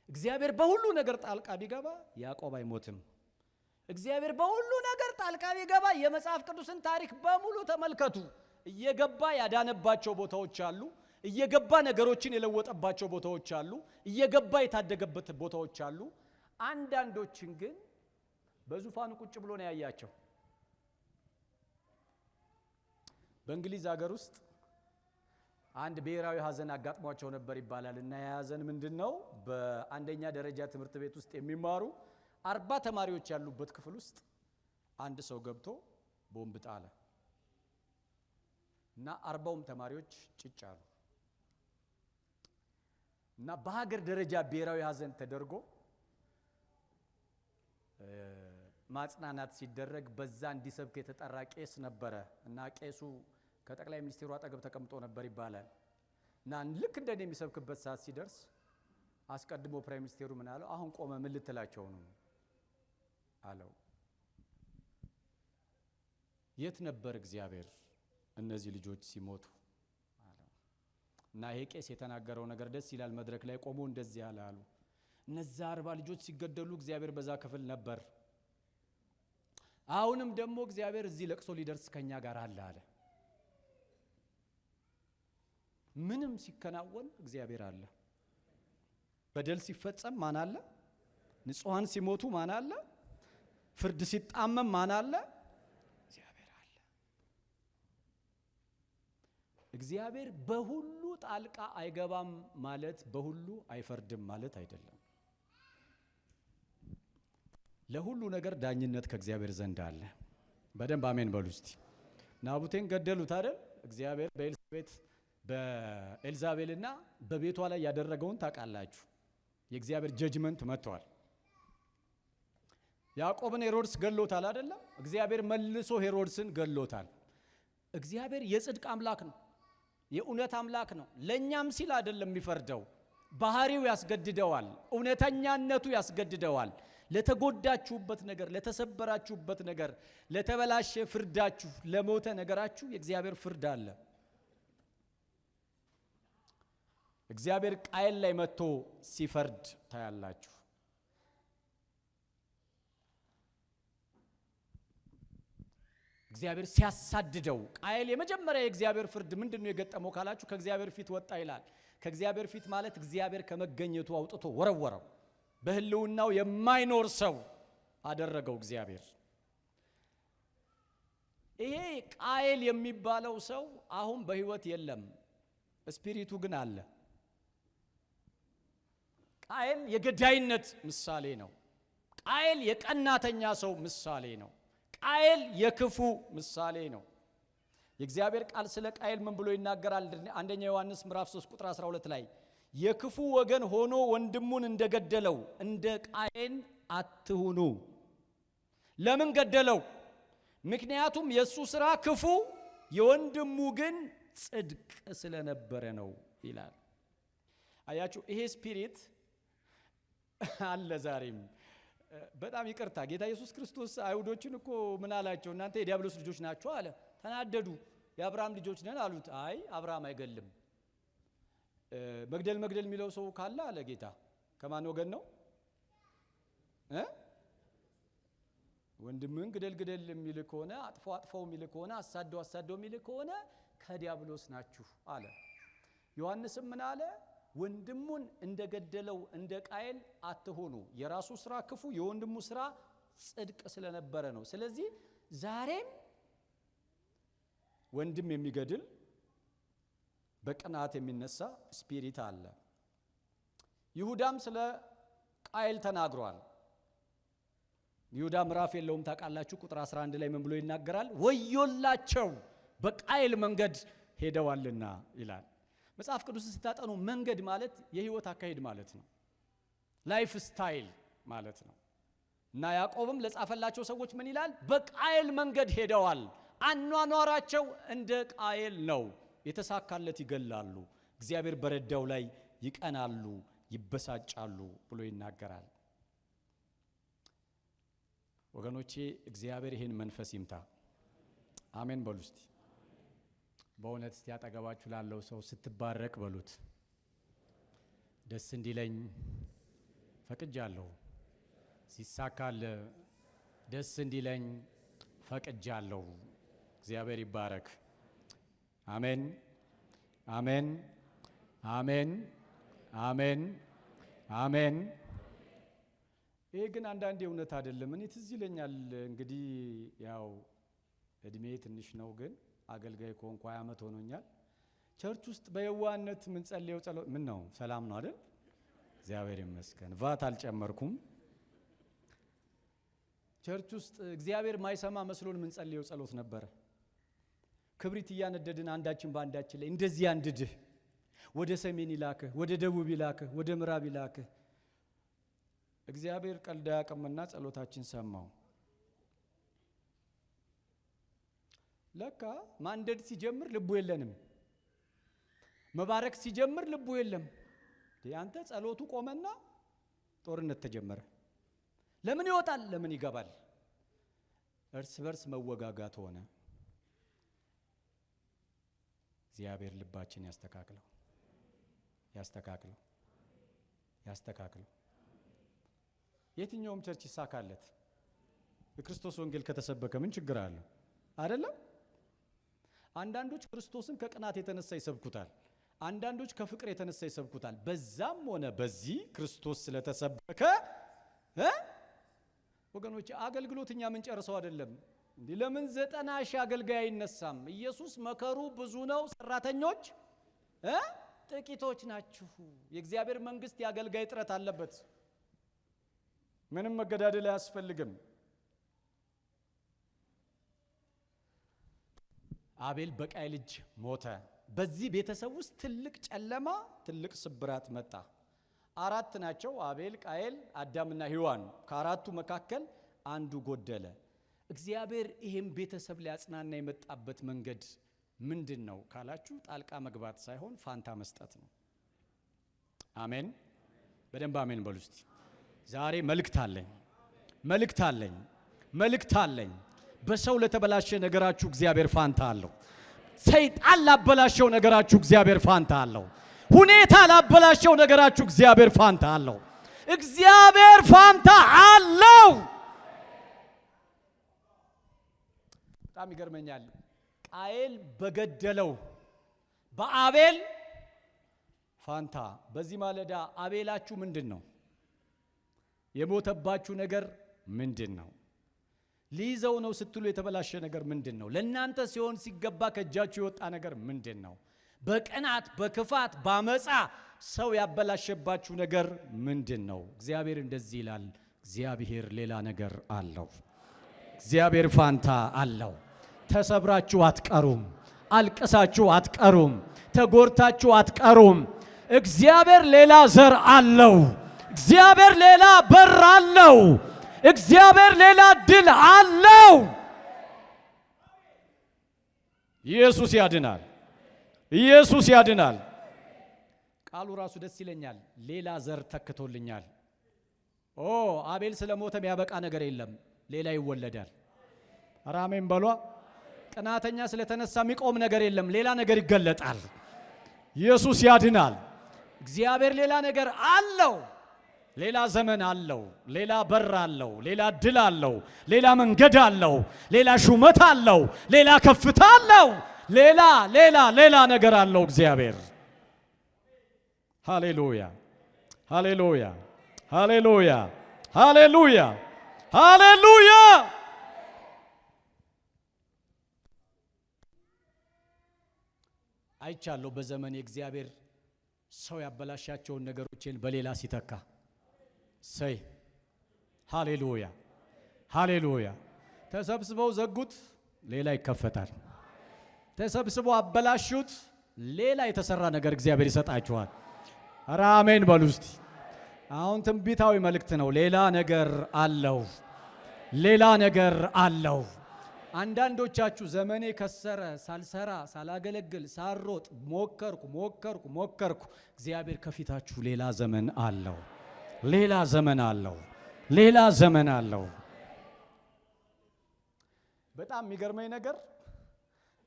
እግዚአብሔር በሁሉ ነገር ጣልቃ ቢገባ ያዕቆብ አይሞትም። እግዚአብሔር በሁሉ ነገር ጣልቃ ቢገባ የመጽሐፍ ቅዱስን ታሪክ በሙሉ ተመልከቱ። እየገባ ያዳነባቸው ቦታዎች አሉ። እየገባ ነገሮችን የለወጠባቸው ቦታዎች አሉ። እየገባ የታደገበት ቦታዎች አሉ። አንዳንዶችን ግን በዙፋኑ ቁጭ ብሎ ነው ያያቸው። በእንግሊዝ ሀገር ውስጥ አንድ ብሔራዊ ሀዘን አጋጥሟቸው ነበር ይባላል። እና የሀዘን ምንድነው? በአንደኛ ደረጃ ትምህርት ቤት ውስጥ የሚማሩ 40 ተማሪዎች ያሉበት ክፍል ውስጥ አንድ ሰው ገብቶ ቦምብ ጣለ እና 40ም ተማሪዎች ጭጭ አሉ። እና በሀገር ደረጃ ብሔራዊ ሀዘን ተደርጎ ማጽናናት ሲደረግ በዛ እንዲሰብክ የተጠራ ቄስ ነበረ። እና ቄሱ ከጠቅላይ ሚኒስትሩ አጠገብ ተቀምጦ ነበር ይባላል። እና ልክ እንደኔ የሚሰብክበት ሰዓት ሲደርስ አስቀድሞ ፕራይም ሚኒስትሩ ምን አለው? አሁን ቆመ፣ ምን ልትላቸው ነው አለው። የት ነበር እግዚአብሔር እነዚህ ልጆች ሲሞቱ አለው። እና ይሄ ቄስ የተናገረው ነገር ደስ ይላል። መድረክ ላይ ቆሞ እንደዚህ አለ አሉ። እነዛ 40 ልጆች ሲገደሉ እግዚአብሔር በዛ ክፍል ነበር። አሁንም ደግሞ እግዚአብሔር እዚህ ለቅሶ ሊደርስ ከኛ ጋር አለ አለ። ምንም ሲከናወን እግዚአብሔር አለ። በደል ሲፈጸም ማን አለ? ንጹሃን ሲሞቱ ማን አለ? ፍርድ ሲጣመም ማን አለ? እግዚአብሔር አለ። እግዚአብሔር በሁሉ ጣልቃ አይገባም ማለት በሁሉ አይፈርድም ማለት አይደለም። ለሁሉ ነገር ዳኝነት ከእግዚአብሔር ዘንድ አለ። በደንብ አሜን በሉ እስቲ። ናቡቴን ገደሉት አይደል? እግዚአብሔር በኤልዛቤልና በቤቷ ላይ ያደረገውን ታውቃላችሁ። የእግዚአብሔር ጀጅመንት መጥቷል። ያዕቆብን ሄሮድስ ገሎታል አይደለም? እግዚአብሔር መልሶ ሄሮድስን ገሎታል። እግዚአብሔር የጽድቅ አምላክ ነው፣ የእውነት አምላክ ነው። ለኛም ሲል አይደለም የሚፈርደው፣ ባህሪው ያስገድደዋል፣ እውነተኛነቱ ያስገድደዋል። ለተጎዳችሁበት ነገር፣ ለተሰበራችሁበት ነገር፣ ለተበላሸ ፍርዳችሁ፣ ለሞተ ነገራችሁ የእግዚአብሔር ፍርድ አለ። እግዚአብሔር ቃየል ላይ መጥቶ ሲፈርድ ታያላችሁ። እግዚአብሔር ሲያሳድደው ቃየል የመጀመሪያ የእግዚአብሔር ፍርድ ምንድነው የገጠመው ካላችሁ ከእግዚአብሔር ፊት ወጣ ይላል። ከእግዚአብሔር ፊት ማለት እግዚአብሔር ከመገኘቱ አውጥቶ ወረወረው። በህልውናው የማይኖር ሰው አደረገው እግዚአብሔር። ይሄ ቃየል የሚባለው ሰው አሁን በህይወት የለም፣ ስፒሪቱ ግን አለ። ቃየል የገዳይነት ምሳሌ ነው። ቃየል የቀናተኛ ሰው ምሳሌ ነው። ቃየል የክፉ ምሳሌ ነው። የእግዚአብሔር ቃል ስለ ቃየል ምን ብሎ ይናገራል? አንደኛ ዮሐንስ ምዕራፍ 3 ቁጥር 12 ላይ የክፉ ወገን ሆኖ ወንድሙን እንደገደለው እንደ ቃየል አትሁኑ። ለምን ገደለው? ምክንያቱም የሱ ስራ ክፉ የወንድሙ ግን ጽድቅ ስለነበረ ነው ይላል። አያችሁ ይሄ ስፒሪት አለ ዛሬም። በጣም ይቅርታ ጌታ ኢየሱስ ክርስቶስ አይሁዶችን እኮ ምን አላቸው? እናንተ የዲያብሎስ ልጆች ናችሁ አለ። ተናደዱ። የአብርሃም ልጆች ነን አሉት። አይ አብርሃም አይገልም። መግደል የሚለው ሰው ካለ አለ ጌታ ከማን ወገን ነው? ወንድምህን ግደል የሚል ከሆነ አጥፋው የሚል ከሆነ አሳደው የሚል ከሆነ ከዲያብሎስ ናችሁ አለ። ዮሐንስም ምን አለ? ወንድሙን እንደገደለው እንደ ቃየል አትሆኑ። የራሱ ስራ ክፉ የወንድሙ ስራ ጽድቅ ስለነበረ ነው። ስለዚህ ዛሬም ወንድም የሚገድል በቅናት የሚነሳ ስፒሪት አለ። ይሁዳም ስለ ቃየል ተናግሯል። ይሁዳ ምዕራፍ የለውም ታውቃላችሁ። ቁጥር 11 ላይ ምን ብሎ ይናገራል? ወዮላቸው በቃየል መንገድ ሄደዋልና ይላል። መጽሐፍ ቅዱስ ስታጠኑ መንገድ ማለት የህይወት አካሄድ ማለት ነው። ላይፍ ስታይል ማለት ነው። እና ያዕቆብም ለጻፈላቸው ሰዎች ምን ይላል? በቃየል መንገድ ሄደዋል። አኗኗራቸው እንደ ቃየል ነው። የተሳካለት ይገላሉ፣ እግዚአብሔር በረዳው ላይ ይቀናሉ፣ ይበሳጫሉ ብሎ ይናገራል። ወገኖቼ እግዚአብሔር ይሄን መንፈስ ይምታ። አሜን በሉ እስቲ። በእውነት እስቲ አጠገባችሁ ላለው ሰው ስትባረክ በሉት፣ ደስ እንዲለኝ ፈቅጃለሁ። ሲሳካል ደስ እንዲለኝ ፈቅጃለሁ። እግዚአብሔር ይባረክ። አሜን አሜን አሜን አሜን አሜን። ይሄ ግን አንዳንዴ እውነት አይደለም። እኔ ትዝ ይለኛል እንግዲህ ያው እድሜ ትንሽ ነው፣ ግን አገልጋይ ከሆንኩ 20 ዓመት ሆኖኛል። ቸርች ውስጥ በየዋህነት ምን ጸልየው ጸሎት ምን ነው? ሰላም ነው አይደል? እግዚአብሔር ይመስገን። ቫት አልጨመርኩም። ቸርች ውስጥ እግዚአብሔር ማይሰማ መስሎን ምን ጸልየው ጸሎት ነበር። ክብሪት እያነደድን አንዳችን በአንዳችን ላይ እንደዚህ አንድድህ፣ ወደ ሰሜን ይላክህ፣ ወደ ደቡብ ይላክህ፣ ወደ ምዕራብ ይላክህ። እግዚአብሔር ቀልድ አያውቅምና ጸሎታችን ሰማው። ለካ ማንደድ ሲጀምር ልቡ የለንም፣ መባረክ ሲጀምር ልቡ የለም። ያንተ ጸሎቱ ቆመና ጦርነት ተጀመረ። ለምን ይወጣል? ለምን ይገባል? እርስ በርስ መወጋጋት ሆነ። እግዚአብሔር ልባችን ያስተካክለው ያስተካክለው ያስተካክለው። የትኛውም ቸርች ይሳካለት። የክርስቶስ ወንጌል ከተሰበከ ምን ችግር አለ? አይደለም? አንዳንዶች ክርስቶስን ከቅናት የተነሳ ይሰብኩታል፣ አንዳንዶች ከፍቅር የተነሳ ይሰብኩታል። በዛም ሆነ በዚህ ክርስቶስ ስለተሰበከ ወገኖች አገልግሎትኛ ምን ጨርሰው አይደለም እንዴ? ለምን 90,000 አገልጋይ አይነሳም? ኢየሱስ መከሩ ብዙ ነው፣ ሰራተኞች ጥቂቶች ናችሁ። የእግዚአብሔር መንግስት የአገልጋይ ጥረት አለበት። ምንም መገዳደል አያስፈልግም። አቤል በቃየል እጅ ሞተ። በዚህ ቤተሰብ ውስጥ ትልቅ ጨለማ፣ ትልቅ ስብራት መጣ። 4 ናቸው፣ አቤል፣ ቃየል፣ አዳምና ሔዋን። ከአራቱ መካከል አንዱ ጎደለ። እግዚአብሔር ይሄን ቤተሰብ ሊያጽናና የመጣበት መንገድ ምንድን ነው ካላችሁ፣ ጣልቃ መግባት ሳይሆን ፋንታ መስጠት ነው። አሜን። በደንብ አሜን በሉ እስቲ። ዛሬ መልእክት አለኝ። በሰው ለተበላሸ ነገራችሁ እግዚአብሔር ፋንታ አለው። ሰይጣን ላበላሸው ነገራችሁ እግዚአብሔር ፋንታ አለው። ሁኔታ ላበላሸው ነገራችሁ እግዚአብሔር ፋንታ አለው። እግዚአብሔር ፋንታ አለው። በጣም ይገርመኛል። ቃየል በገደለው በአቤል ፋንታ በዚህ ማለዳ አቤላችሁ ምንድነው? የሞተባችሁ ነገር ምንድነው? ሊይዘው ነው ስትሉ የተበላሸ ነገር ምንድነው? ለእናንተ ሲሆን ሲገባ ከእጃችሁ የወጣ ነገር ምንድነው? በቅናት በክፋት ባመጻ ሰው ያበላሸባችሁ ነገር ምንድነው? እግዚአብሔር እንደዚህ ይላል። እግዚአብሔር ሌላ ነገር አለው። እግዚአብሔር ፋንታ አለው። ተሰብራችሁ አትቀሩም። አልቅሳችሁ አትቀሩም። ተጎርታችሁ አትቀሩም። እግዚአብሔር ሌላ ዘር አለው። እግዚአብሔር ሌላ በር አለው። እግዚአብሔር ሌላ ድል አለው። ኢየሱስ ያድናል። ኢየሱስ ያድናል። ቃሉ ራሱ ደስ ይለኛል። ሌላ ዘር ተክቶልኛል። አቤል ስለሞተ የሚያበቃ ነገር የለም። ሌላ ይወለዳል። አራሜን በሏ። ቅናተኛ ስለተነሳ የሚቆም ነገር የለም። ሌላ ነገር ይገለጣል። ኢየሱስ ያድናል። እግዚአብሔር ሌላ ነገር አለው። ሌላ ዘመን አለው። ሌላ በር አለው። ሌላ ድል አለው። ሌላ መንገድ አለው። ሌላ ሹመት አለው። ሌላ ከፍታ አለው። ሌላ ነገር አለው እግዚአብሔር። ሃሌሉያ ሃሌሉያ ሃሌሉያ ሃሌሉያ ሃሌሉያ። አይቻለሁ በዘመን የእግዚአብሔር ሰው ያበላሻቸውን ነገሮችን በሌላ ሲተካ ሰይ ሃሌሉያ ሃሌሉያ። ተሰብስበው ዘጉት፣ ሌላ ይከፈታል። ተሰብስበው አበላሹት፣ ሌላ የተሰራ ነገር እግዚአብሔር ይሰጣችኋል። ኧረ አሜን በሉ እስቲ። አሁን ትንቢታዊ መልእክት ነው። ሌላ ነገር አለው። ሌላ ነገር አለው። አንዳንዶቻችሁ ዘመኔ ከሰረ፣ ሳልሰራ፣ ሳላገለግል፣ ሳልሮጥ ሞከርኩ። እግዚአብሔር ከፊታችሁ ሌላ ዘመን አለው። ሌላ ዘመን አለው። ሌላ ዘመን አለው። በጣም የሚገርመኝ ነገር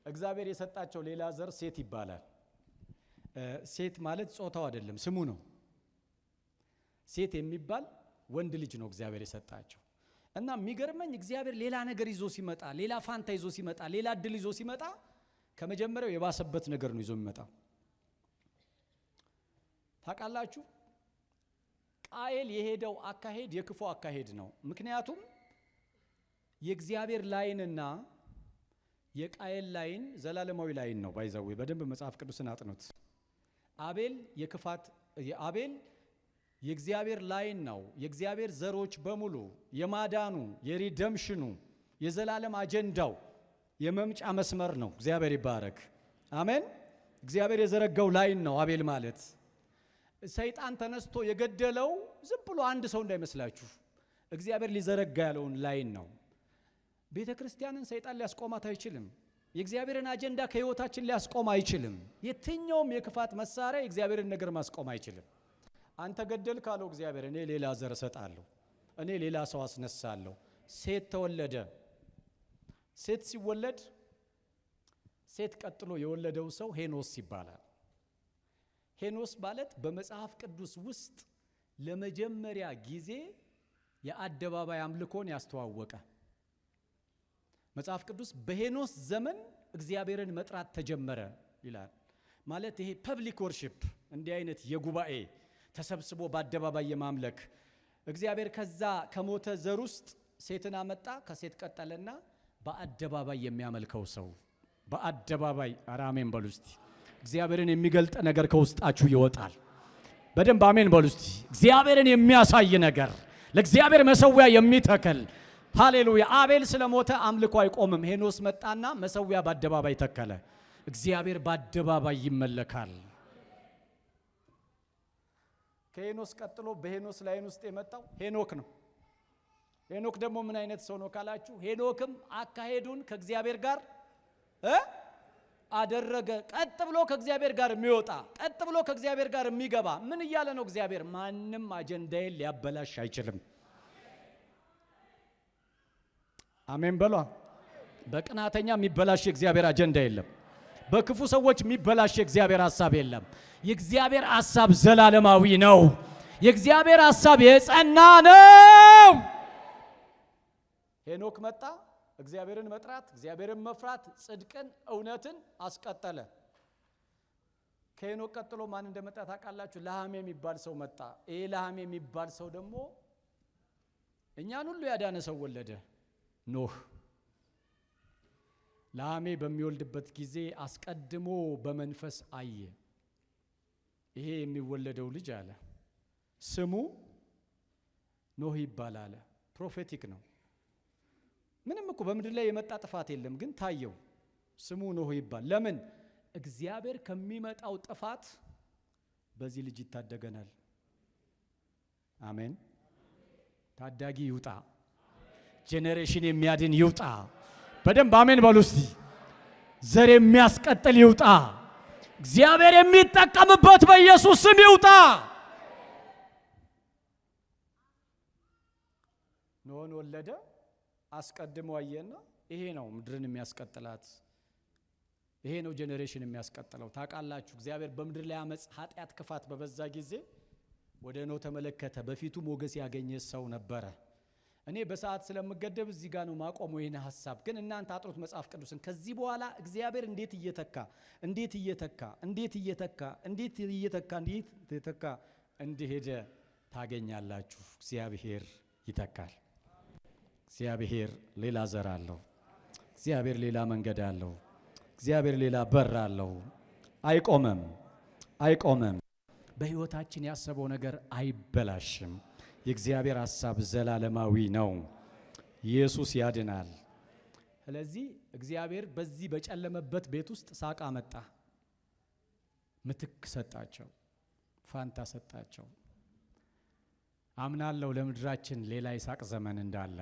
እግዚአብሔር የሰጣቸው ሌላ ዘር ሴት ይባላል። ሴት ማለት ጾታው አይደለም፣ ስሙ ነው። ሴት የሚባል ወንድ ልጅ ነው እግዚአብሔር የሰጣቸው። እና የሚገርመኝ እግዚአብሔር ሌላ ነገር ይዞ ሲመጣ፣ ሌላ ፋንታ ይዞ ሲመጣ፣ ሌላ እድል ይዞ ሲመጣ ከመጀመሪያው የባሰበት ነገር ነው ይዞ የሚመጣው። ታውቃላችሁ፣ ቃየል የሄደው አካሄድ የክፉ አካሄድ ነው። ምክንያቱም የእግዚአብሔር ላይንና የቃየል ላይን ዘላለማዊ ላይን ነው። ባይዘው በደንብ መጽሐፍ ቅዱስን አጥኑት። አቤል የእግዚአብሔር ላይን ነው። የእግዚአብሔር ዘሮች በሙሉ የማዳኑ የሪደምሽኑ የዘላለም አጀንዳው የመምጫ መስመር ነው። እግዚአብሔር ይባረክ። አሜን። እግዚአብሔር የዘረጋው ላይን ነው አቤል ማለት። ሰይጣን ተነስቶ የገደለው ዝም ብሎ አንድ ሰው እንዳይመስላችሁ፣ እግዚአብሔር ሊዘረጋ ያለውን ላይን ነው። ቤተ ክርስቲያንን ሰይጣን ሊያስቆማት አይችልም። የእግዚአብሔርን አጀንዳ ከህይወታችን ሊያስቆም አይችልም። የትኛውም የክፋት መሳሪያ የእግዚአብሔርን ነገር ማስቆም አይችልም። አንተ ገደል ካለው እግዚአብሔር እኔ ሌላ ዘር እሰጣለሁ፣ እኔ ሌላ ሰው አስነሳለሁ። ሴት ተወለደ። ሴት ሲወለድ ሴት ቀጥሎ የወለደው ሰው ሄኖስ ይባላል። ሄኖስ ማለት በመጽሐፍ ቅዱስ ውስጥ ለመጀመሪያ ጊዜ የአደባባይ አምልኮን ያስተዋወቀ መጽሐፍ ቅዱስ በሄኖስ ዘመን እግዚአብሔርን መጥራት ተጀመረ ይላል። ማለት ይሄ ፐብሊክ ወርሺፕ እንዲህ አይነት የጉባኤ ተሰብስቦ በአደባባይ የማምለክ እግዚአብሔር ከዛ ከሞተ ዘር ውስጥ ሴትን አመጣ። ከሴት ቀጠለና በአደባባይ የሚያመልከው ሰው በአደባባይ አራሜን በሉ እስቲ። እግዚአብሔርን የሚገልጥ ነገር ከውስጣችሁ ይወጣል። በደንብ አሜን በሉ እስቲ። እግዚአብሔርን የሚያሳይ ነገር ለእግዚአብሔር መሰዊያ የሚተከል ሃሌሉያ። አቤል ስለሞተ አምልኮ አይቆምም። ሄኖስ መጣና መሰዊያ በአደባባይ ተከለ። እግዚአብሔር በአደባባይ ይመለካል። ከሄኖስ ቀጥሎ በሄኖስ ላይን ውስጥ የመጣው ሄኖክ ነው። ሄኖክ ደግሞ ምን አይነት ሰው ነው ካላችሁ፣ ሄኖክም አካሄዱን ከእግዚአብሔር ጋር አደረገ። ቀጥ ብሎ ከእግዚአብሔር ጋር የሚወጣ ቀጥ ብሎ ከእግዚአብሔር ጋር የሚገባ ምን እያለ ነው? እግዚአብሔር ማንም አጀንዳዬን ሊያበላሽ አይችልም። አሜን በሏ። በቅናተኛ የሚበላሽ የእግዚአብሔር አጀንዳ የለም። በክፉ ሰዎች የሚበላሽ የእግዚአብሔር ሐሳብ የለም። የእግዚአብሔር ሐሳብ ዘላለማዊ ነው። የእግዚአብሔር ሐሳብ የጸና ነው። ሄኖክ መጣ። እግዚአብሔርን መጥራት፣ እግዚአብሔርን መፍራት፣ ጽድቅን፣ እውነትን አስቀጠለ። ከሄኖክ ቀጥሎ ማን እንደመጣ ታውቃላችሁ? ላሜ የሚባል ሰው መጣ። ይሄ ላሜ የሚባል ሰው ደግሞ እኛን ሁሉ ያዳነ ሰው ወለደ፣ ኖህ። ላሜ በሚወልድበት ጊዜ አስቀድሞ በመንፈስ አየ። ይሄ የሚወለደው ልጅ አለ ስሙ ኖህ ይባላል። ፕሮፌቲክ ነው። ምንም እኮ በምድር ላይ የመጣ ጥፋት የለም፣ ግን ታየው ስሙ ኖህ ይባል። ለምን? እግዚአብሔር ከሚመጣው ጥፋት በዚህ ልጅ ይታደገናል። አሜን። ታዳጊ ይውጣ፣ ጄኔሬሽን የሚያድን ይውጣ። በደንብ አሜን በሉ እስቲ። ዘር የሚያስቀጥል ይውጣ። እግዚአብሔር የሚጠቀምበት በኢየሱስ ስም ይውጣ። ኖህን ወለደ። አስቀድሞ አየና ይሄ ነው ምድርን የሚያስቀጥላት፣ ይሄ ነው ጄኔሬሽን የሚያስቀጥለው። ታውቃላችሁ እግዚአብሔር በምድር ላይ አመጽ፣ ኃጢአት፣ ክፋት በበዛ ጊዜ ወደ ኖህ ተመለከተ። በፊቱ ሞገስ ያገኘ ሰው ነበረ። እኔ በሰዓት ስለምገደብ እዚህ ጋር ነው ማቆመው ይሄን ሐሳብ። ግን እናንተ አጥሩት መጽሐፍ ቅዱስን። ከዚህ በኋላ እግዚአብሔር እንዴት እየተካ እንደሄደ ታገኛላችሁ። እግዚአብሔር ይተካል። እግዚአብሔር ሌላ ዘር አለው። እግዚአብሔር ሌላ መንገድ አለው። እግዚአብሔር ሌላ በር አለው። አይቆምም። በሕይወታችን ያሰበው ነገር አይበላሽም። የእግዚአብሔር ሐሳብ ዘላለማዊ ነው። ኢየሱስ ያድናል። ስለዚህ እግዚአብሔር በዚህ በጨለመበት ቤት ውስጥ ሳቅ አመጣ። ምትክ ሰጣቸው፣ ፋንታ ሰጣቸው። አምናለሁ ለምድራችን ሌላ የሳቅ ዘመን እንዳለ።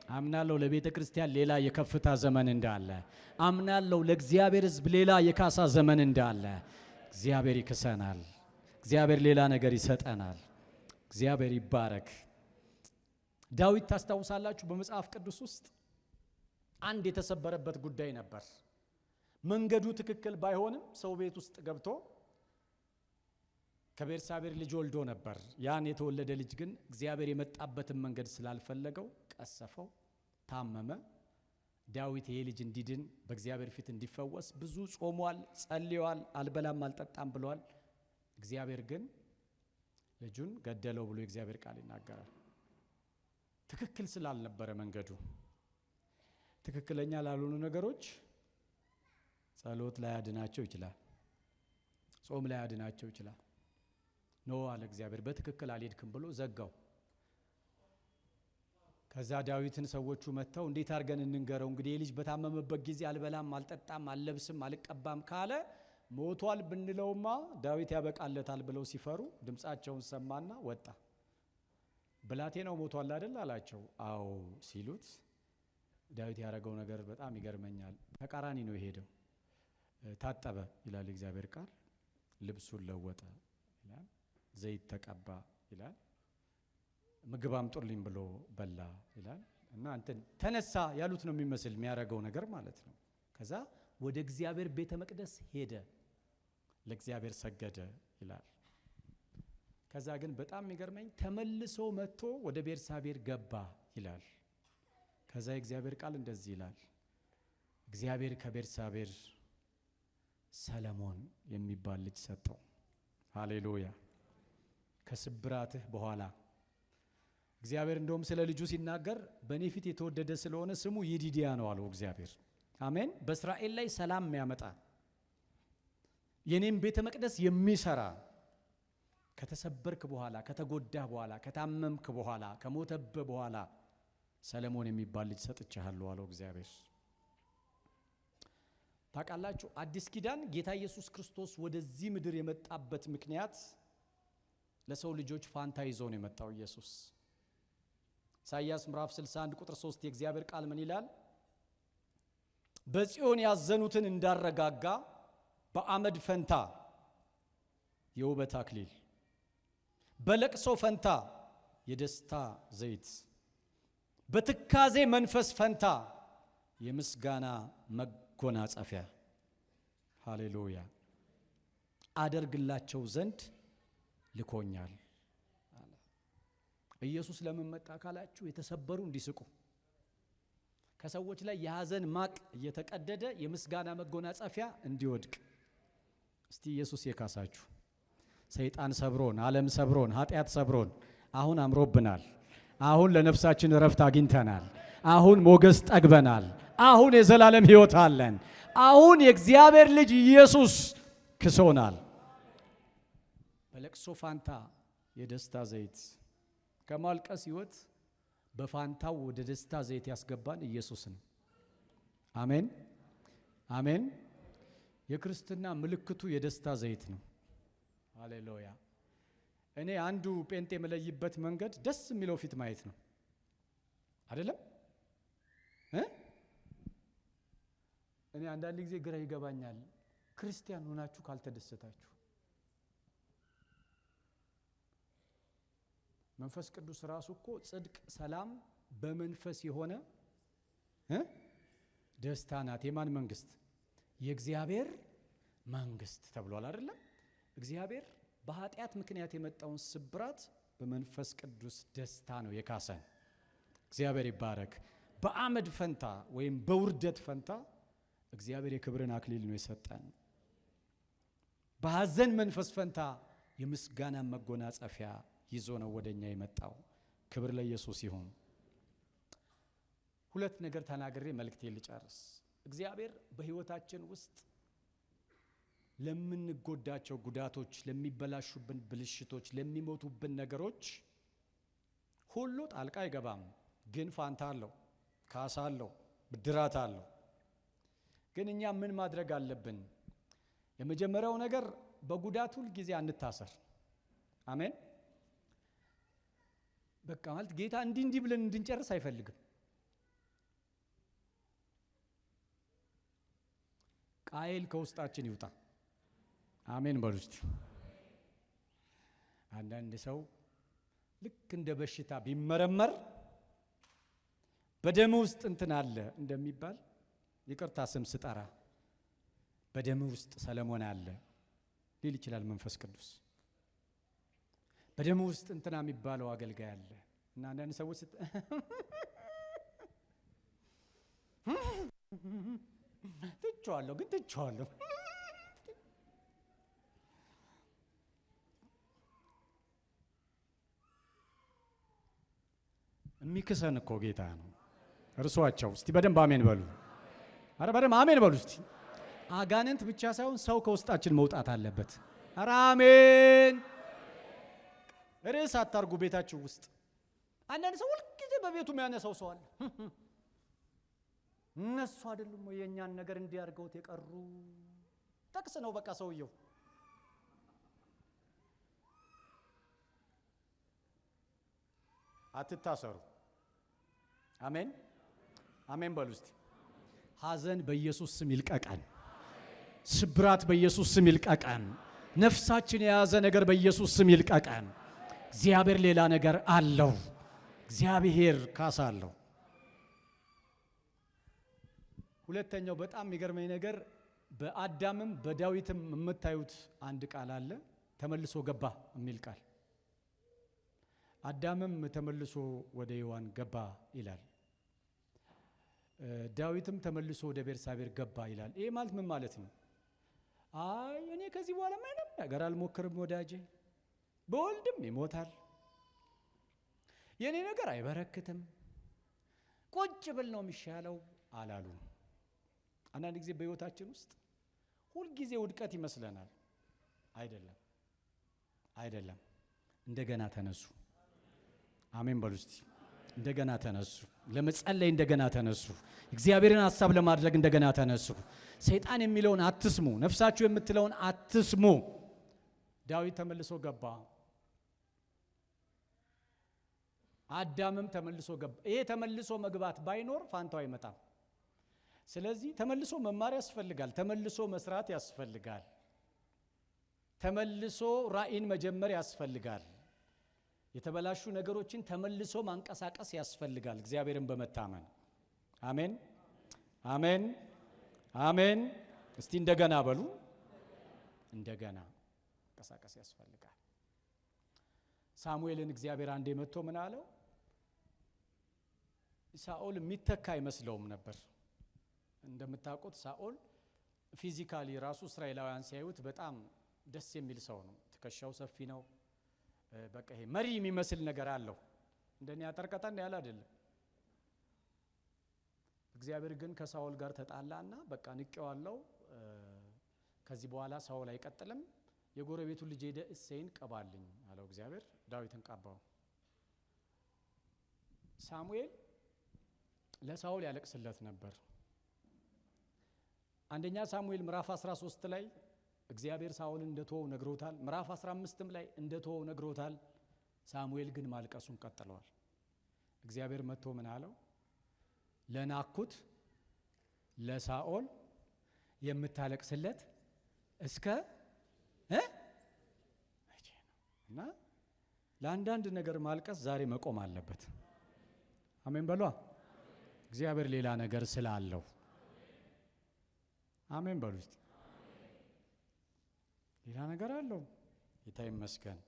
አምናለሁ ለቤተ ክርስቲያን ሌላ የከፍታ ዘመን እንዳለ። አምናለሁ ለእግዚአብሔር ሕዝብ ሌላ የካሳ ዘመን እንዳለ። እግዚአብሔር ይክሰናል። እግዚአብሔር ሌላ ነገር ይሰጠናል። እግዚአብሔር ይባረክ። ዳዊት ታስታውሳላችሁ፣ በመጽሐፍ ቅዱስ ውስጥ አንድ የተሰበረበት ጉዳይ ነበር። መንገዱ ትክክል ባይሆንም ሰው ቤት ውስጥ ገብቶ ከቤርሳቤር ልጅ ወልዶ ነበር። ያን የተወለደ ልጅ ግን እግዚአብሔር የመጣበትን መንገድ ስላልፈለገው ቀሰፈው፣ ታመመ። ዳዊት ይሄ ልጅ እንዲድን በእግዚአብሔር ፊት እንዲፈወስ ብዙ ጾሟል፣ ጸልዮአል፣ አልበላም አልጠጣም ብሏል። እግዚአብሔር ግን ልጁን ገደለው ብሎ የእግዚአብሔር ቃል ይናገራል። ትክክል ስላልነበረ መንገዱ። ትክክለኛ ላልሆኑ ነገሮች ጸሎት ላይ ያድናቸው ይችላል፣ ጾም ላይ ያድናቸው ይችላል። ኖ አለ እግዚአብሔር፣ በትክክል አልሄድክም ብሎ ዘጋው። ከዛ ዳዊትን ሰዎቹ መጥተው እንዴት አድርገን እንንገረው? እንግዲህ ልጅ በታመመበት ጊዜ አልበላም አልጠጣም አልለብስም አልቀባም ካለ ሞቷል ብንለውማ ዳዊት ያበቃለታል ብለው ሲፈሩ ድምጻቸውን ሰማና ወጣ። ብላቴናው ሞቷል አይደል አላቸው። አዎ ሲሉት ዳዊት ያደረገው ነገር በጣም ይገርመኛል። ተቃራኒ ነው የሄደው። ታጠበ ይላል እግዚአብሔር ቃል፣ ልብሱን ለወጠ ይላል፣ ዘይት ተቀባ ይላል፣ ምግብ አምጡልኝ ብሎ በላ ይላል። እና እንትን ተነሳ ያሉት ነው የሚመስል የሚያደርገው ነገር ማለት ነው። ከዛ ወደ እግዚአብሔር ቤተ መቅደስ ሄደ፣ ለእግዚአብሔር ሰገደ ይላል። ከዛ ግን በጣም የሚገርመኝ ተመልሶ መጥቶ ወደ ቤርሳቤር ገባ ይላል። ከዛ የእግዚአብሔር ቃል እንደዚህ ይላል፣ እግዚአብሔር ከቤርሳቤር ሰለሞን የሚባል ልጅ ሰጠው። ሃሌሉያ። ከስብራትህ በኋላ እግዚአብሔር እንደውም ስለ ልጁ ሲናገር በእኔ ፊት የተወደደ ስለሆነ ስሙ ይዲድያ ነው አለው እግዚአብሔር። አሜን። በእስራኤል ላይ ሰላም የሚያመጣ የኔም ቤተ መቅደስ የሚሰራ ከተሰበርክ በኋላ ከተጎዳህ በኋላ ከታመምክ በኋላ ከሞተብህ በኋላ ሰለሞን የሚባል ልጅ ሰጥቻለሁ አለው እግዚአብሔር። ታውቃላችሁ አዲስ ኪዳን ጌታ ኢየሱስ ክርስቶስ ወደዚህ ምድር የመጣበት ምክንያት ለሰው ልጆች ፋንታ ይዞ ነው የመጣው ኢየሱስ። ኢሳይያስ ምዕራፍ 61 ቁጥር 3 የእግዚአብሔር ቃል ምን ይላል? በጽዮን ያዘኑትን እንዳረጋጋ በአመድ ፈንታ የውበት አክሊል፣ በለቅሶ ፈንታ የደስታ ዘይት፣ በትካዜ መንፈስ ፈንታ የምስጋና መጎናጸፊያ ሃሌሉያ አደርግላቸው ዘንድ ልኮኛል አለ። ኢየሱስ ለምን መጣ ካላችሁ የተሰበሩ እንዲስቁ፣ ከሰዎች ላይ የሐዘን ማቅ እየተቀደደ የምስጋና መጎናጸፊያ እንዲወድቅ። እስቲ ኢየሱስ የካሳችሁ። ሰይጣን ሰብሮን፣ ዓለም ሰብሮን፣ ኃጢአት ሰብሮን አሁን አምሮብናል። አሁን ለነፍሳችን እረፍት አግኝተናል። አሁን ሞገስ ጠግበናል። አሁን የዘላለም ሕይወት አለን። አሁን የእግዚአብሔር ልጅ ኢየሱስ ክሶናል። በለቅሶ ፋንታ የደስታ ዘይት፣ ከማልቀስ ሕይወት በፋንታው ወደ ደስታ ዘይት ያስገባን ኢየሱስ ነው። አሜን አሜን። የክርስትና ምልክቱ የደስታ ዘይት ነው። ሃሌሉያ። እኔ አንዱ ጴንጤ የምለይበት መንገድ ደስ የሚለው ፊት ማየት ነው። አይደለም? እኔ አንዳንድ ጊዜ ግራ ይገባኛል። ክርስቲያን ሆናችሁ ካልተደሰታችሁ መንፈስ ቅዱስ ራሱ እኮ ጽድቅ፣ ሰላም በመንፈስ የሆነ ደስታ ናት። የማን መንግስት? የእግዚአብሔር መንግስት ተብሏል አይደለም? እግዚአብሔር በኃጢአት ምክንያት የመጣውን ስብራት በመንፈስ ቅዱስ ደስታ ነው የካሰን። እግዚአብሔር ይባረክ። በአመድ ፈንታ ወይም በውርደት ፈንታ እግዚአብሔር የክብርን አክሊል ነው የሰጠን። በሐዘን መንፈስ ፈንታ የምስጋና መጎናጸፊያ ይዞ ነው ወደኛ የመጣው። ክብር ለኢየሱስ ይሁን። ሁለት ነገር ተናግሬ መልእክቴን ልጨርስ። እግዚአብሔር በህይወታችን ውስጥ ለምንጎዳቸው ጉዳቶች፣ ለሚበላሹብን ብልሽቶች፣ ለሚሞቱብን ነገሮች ሁሉ ጣልቃ አይገባም። ግን ፋንታ አለው፣ ካሳ አለው፣ ብድራት አለው። ግን እኛ ምን ማድረግ አለብን? የመጀመሪያው ነገር በጉዳት ሁል ጊዜ አንታሰር። አሜን። በቃ ማለት ጌታ እንዲህ ብለን እንድንጨርስ አይፈልግም። ቃየል ከውስጣችን ይውጣ። አሜን በሉ እስቲ። አንዳንድ ሰው ልክ እንደ በሽታ ቢመረመር በደም ውስጥ እንትን አለ እንደሚባል፣ ይቅርታ ስም ስጠራ፣ በደም ውስጥ ሰለሞን አለ ሊል ይችላል መንፈስ ቅዱስ። በደም ውስጥ እንትና የሚባለው አገልጋይ አለ እና አንዳንድ ሰዎች ትቼዋለሁ ግን ትቼዋለሁ። የሚክሰን እኮ ጌታ ነው። እርሷቸው እስቲ በደንብ አሜን በሉ። አረ በደንብ አሜን በሉ እስቲ። አጋንንት ብቻ ሳይሆን ሰው ከውስጣችን መውጣት አለበት። አረ አሜን። ርዕስ አታርጉ ቤታችሁ ውስጥ። አንዳንድ ሰው ሁልጊዜ በቤቱ የሚያነሳው ሰው አለ። እነሱ አይደሉም ወይ የኛን ነገር እንዲያርገውት የቀሩ? ጠቅስ ነው በቃ ሰውየው። አትታሰሩ። አሜን አሜን በሉ እስቲ። ሐዘን በኢየሱስ ስም ይልቀቀን። ስብራት በኢየሱስ ስም ይልቀቀን። ነፍሳችን የያዘ ነገር በኢየሱስ ስም ይልቀቀን። እግዚአብሔር ሌላ ነገር አለው። እግዚአብሔር ካሳ አለው። ሁለተኛው በጣም የሚገርመኝ ነገር በአዳምም በዳዊትም የምታዩት አንድ ቃል አለ፣ ተመልሶ ገባ የሚል ቃል። አዳምም ተመልሶ ወደ ሔዋን ገባ ይላል። ዳዊትም ተመልሶ ወደ ቤርሳቤር ገባ ይላል። ይሄ ማለት ምን ማለት ነው? አይ እኔ ከዚህ በኋላ ምንም ነገር አልሞክርም ወዳጄ፣ በወልድም ይሞታል፣ የኔ ነገር አይበረክትም፣ ቁጭ ብል ነው የሚሻለው አላሉ። አንዳንድ ጊዜ በህይወታችን ውስጥ ሁልጊዜ ውድቀት ይመስለናል። አይደለም አይደለም። እንደገና ተነሱ። አሜን በሉ እስቲ። እንደገና ተነሱ። ለመጸለይ እንደገና ተነሱ። እግዚአብሔርን ሐሳብ ለማድረግ እንደገና ተነሱ። ሰይጣን የሚለውን አትስሙ። ነፍሳችሁ የምትለውን አትስሙ። ዳዊት ተመልሶ ገባ። አዳምም ተመልሶ ገባ። ይሄ ተመልሶ መግባት ባይኖር ፋንታው አይመጣም። ስለዚህ ተመልሶ መማር ያስፈልጋል። ተመልሶ መስራት ያስፈልጋል። ተመልሶ ራእይን መጀመር ያስፈልጋል። የተበላሹ ነገሮችን ተመልሶ ማንቀሳቀስ ያስፈልጋል። እግዚአብሔርን በመታመን አሜን አሜን አሜን። እስቲ እንደገና በሉ። እንደገና ማንቀሳቀስ ያስፈልጋል። ሳሙኤልን እግዚአብሔር አንዴ መጥቶ ምን አለው? ሳኦል የሚተካ አይመስለውም ነበር። እንደምታውቁት ሳኦል ፊዚካሊ ራሱ እስራኤላውያን ሲያዩት በጣም ደስ የሚል ሰው ነው። ትከሻው ሰፊ ነው። በቃ ይሄ መሪ የሚመስል ነገር አለው። እንደኛ አጠርቀጠን ያለ አይደለም። እግዚአብሔር ግን ከሳኦል ጋር ተጣላና በቃ ንቄዋለሁ፣ ከዚህ በኋላ ሳኦል አይቀጥልም፣ የጎረቤቱ ልጅ ሄደ እሴይን ቀባልኝ አለው እግዚአብሔር። ዳዊትን ቀባው። ሳሙኤል ለሳኦል ያለቅስለት ነበር። አንደኛ ሳሙኤል ምዕራፍ 13 ላይ እግዚአብሔር ሳኦልን እንደተወው ነግሮታል። ምዕራፍ 15ም ላይ እንደተወው ነግሮታል። ሳሙኤል ግን ማልቀሱን ቀጥሏል። እግዚአብሔር መጥቶ ምን አለው? ለናኩት ለሳኦል የምታለቅስለት እስከ መቼ ነው? እና ለአንዳንድ ነገር ማልቀስ ዛሬ መቆም አለበት። አሜን በሏ። እግዚአብሔር ሌላ ነገር ስላለው አሜን በሉ እስቲ። ሌላ ነገር አለው። ጌታ ይመስገን።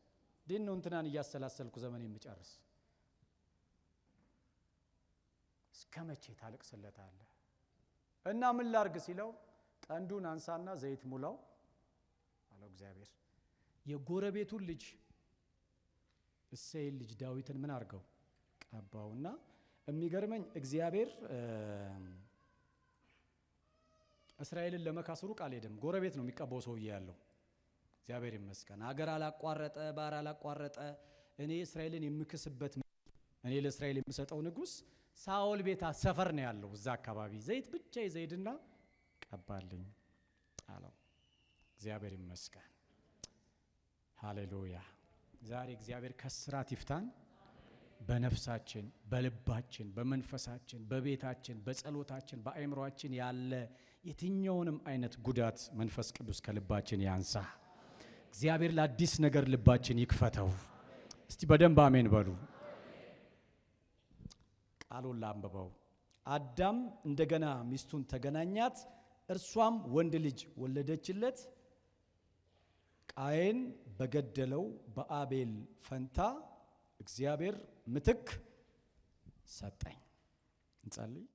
ዲን ነው እንትናን እያሰላሰልኩ ዘመን የምጨርስ እስከ መቼ ታለቅስለታለህ? እና ምን ላርግ ሲለው ቀንዱን አንሳና ዘይት ሙላው አለው እግዚአብሔር። የጎረቤቱን ልጅ እሴይን ልጅ ዳዊትን ምን አርገው? ቀባውና የሚገርመኝ እግዚአብሔር እስራኤልን ለመካስ ሩቅ አልሄደም። ጎረቤት ነው የሚቀባው ሰውዬ ያለው። እግዚአብሔር ይመስገን። ሀገር አላቋረጠ፣ ባር አላቋረጠ። እኔ እስራኤልን የምክስበት እኔ ለእስራኤል የምሰጠው ንጉስ ሳኦል ቤት ሰፈር ነው ያለው። እዛ አካባቢ ዘይት ብቻ ይዘይድና ቀባልኝ አለው። እግዚአብሔር ይመስገን። ሃሌሉያ። ዛሬ እግዚአብሔር ከስራት ይፍታን። በነፍሳችን፣ በልባችን፣ በመንፈሳችን፣ በቤታችን፣ በጸሎታችን፣ በአእምሮአችን ያለ የትኛውንም አይነት ጉዳት መንፈስ ቅዱስ ከልባችን ያንሳ። እግዚአብሔር ለአዲስ ነገር ልባችን ይክፈተው። እስቲ በደንብ አሜን በሉ። ቃሉን ላንብበው። አዳም እንደገና ሚስቱን ተገናኛት፣ እርሷም ወንድ ልጅ ወለደችለት። ቃየን በገደለው በአቤል ፈንታ እግዚአብሔር ምትክ ሰጠኝ። እንጸልይ።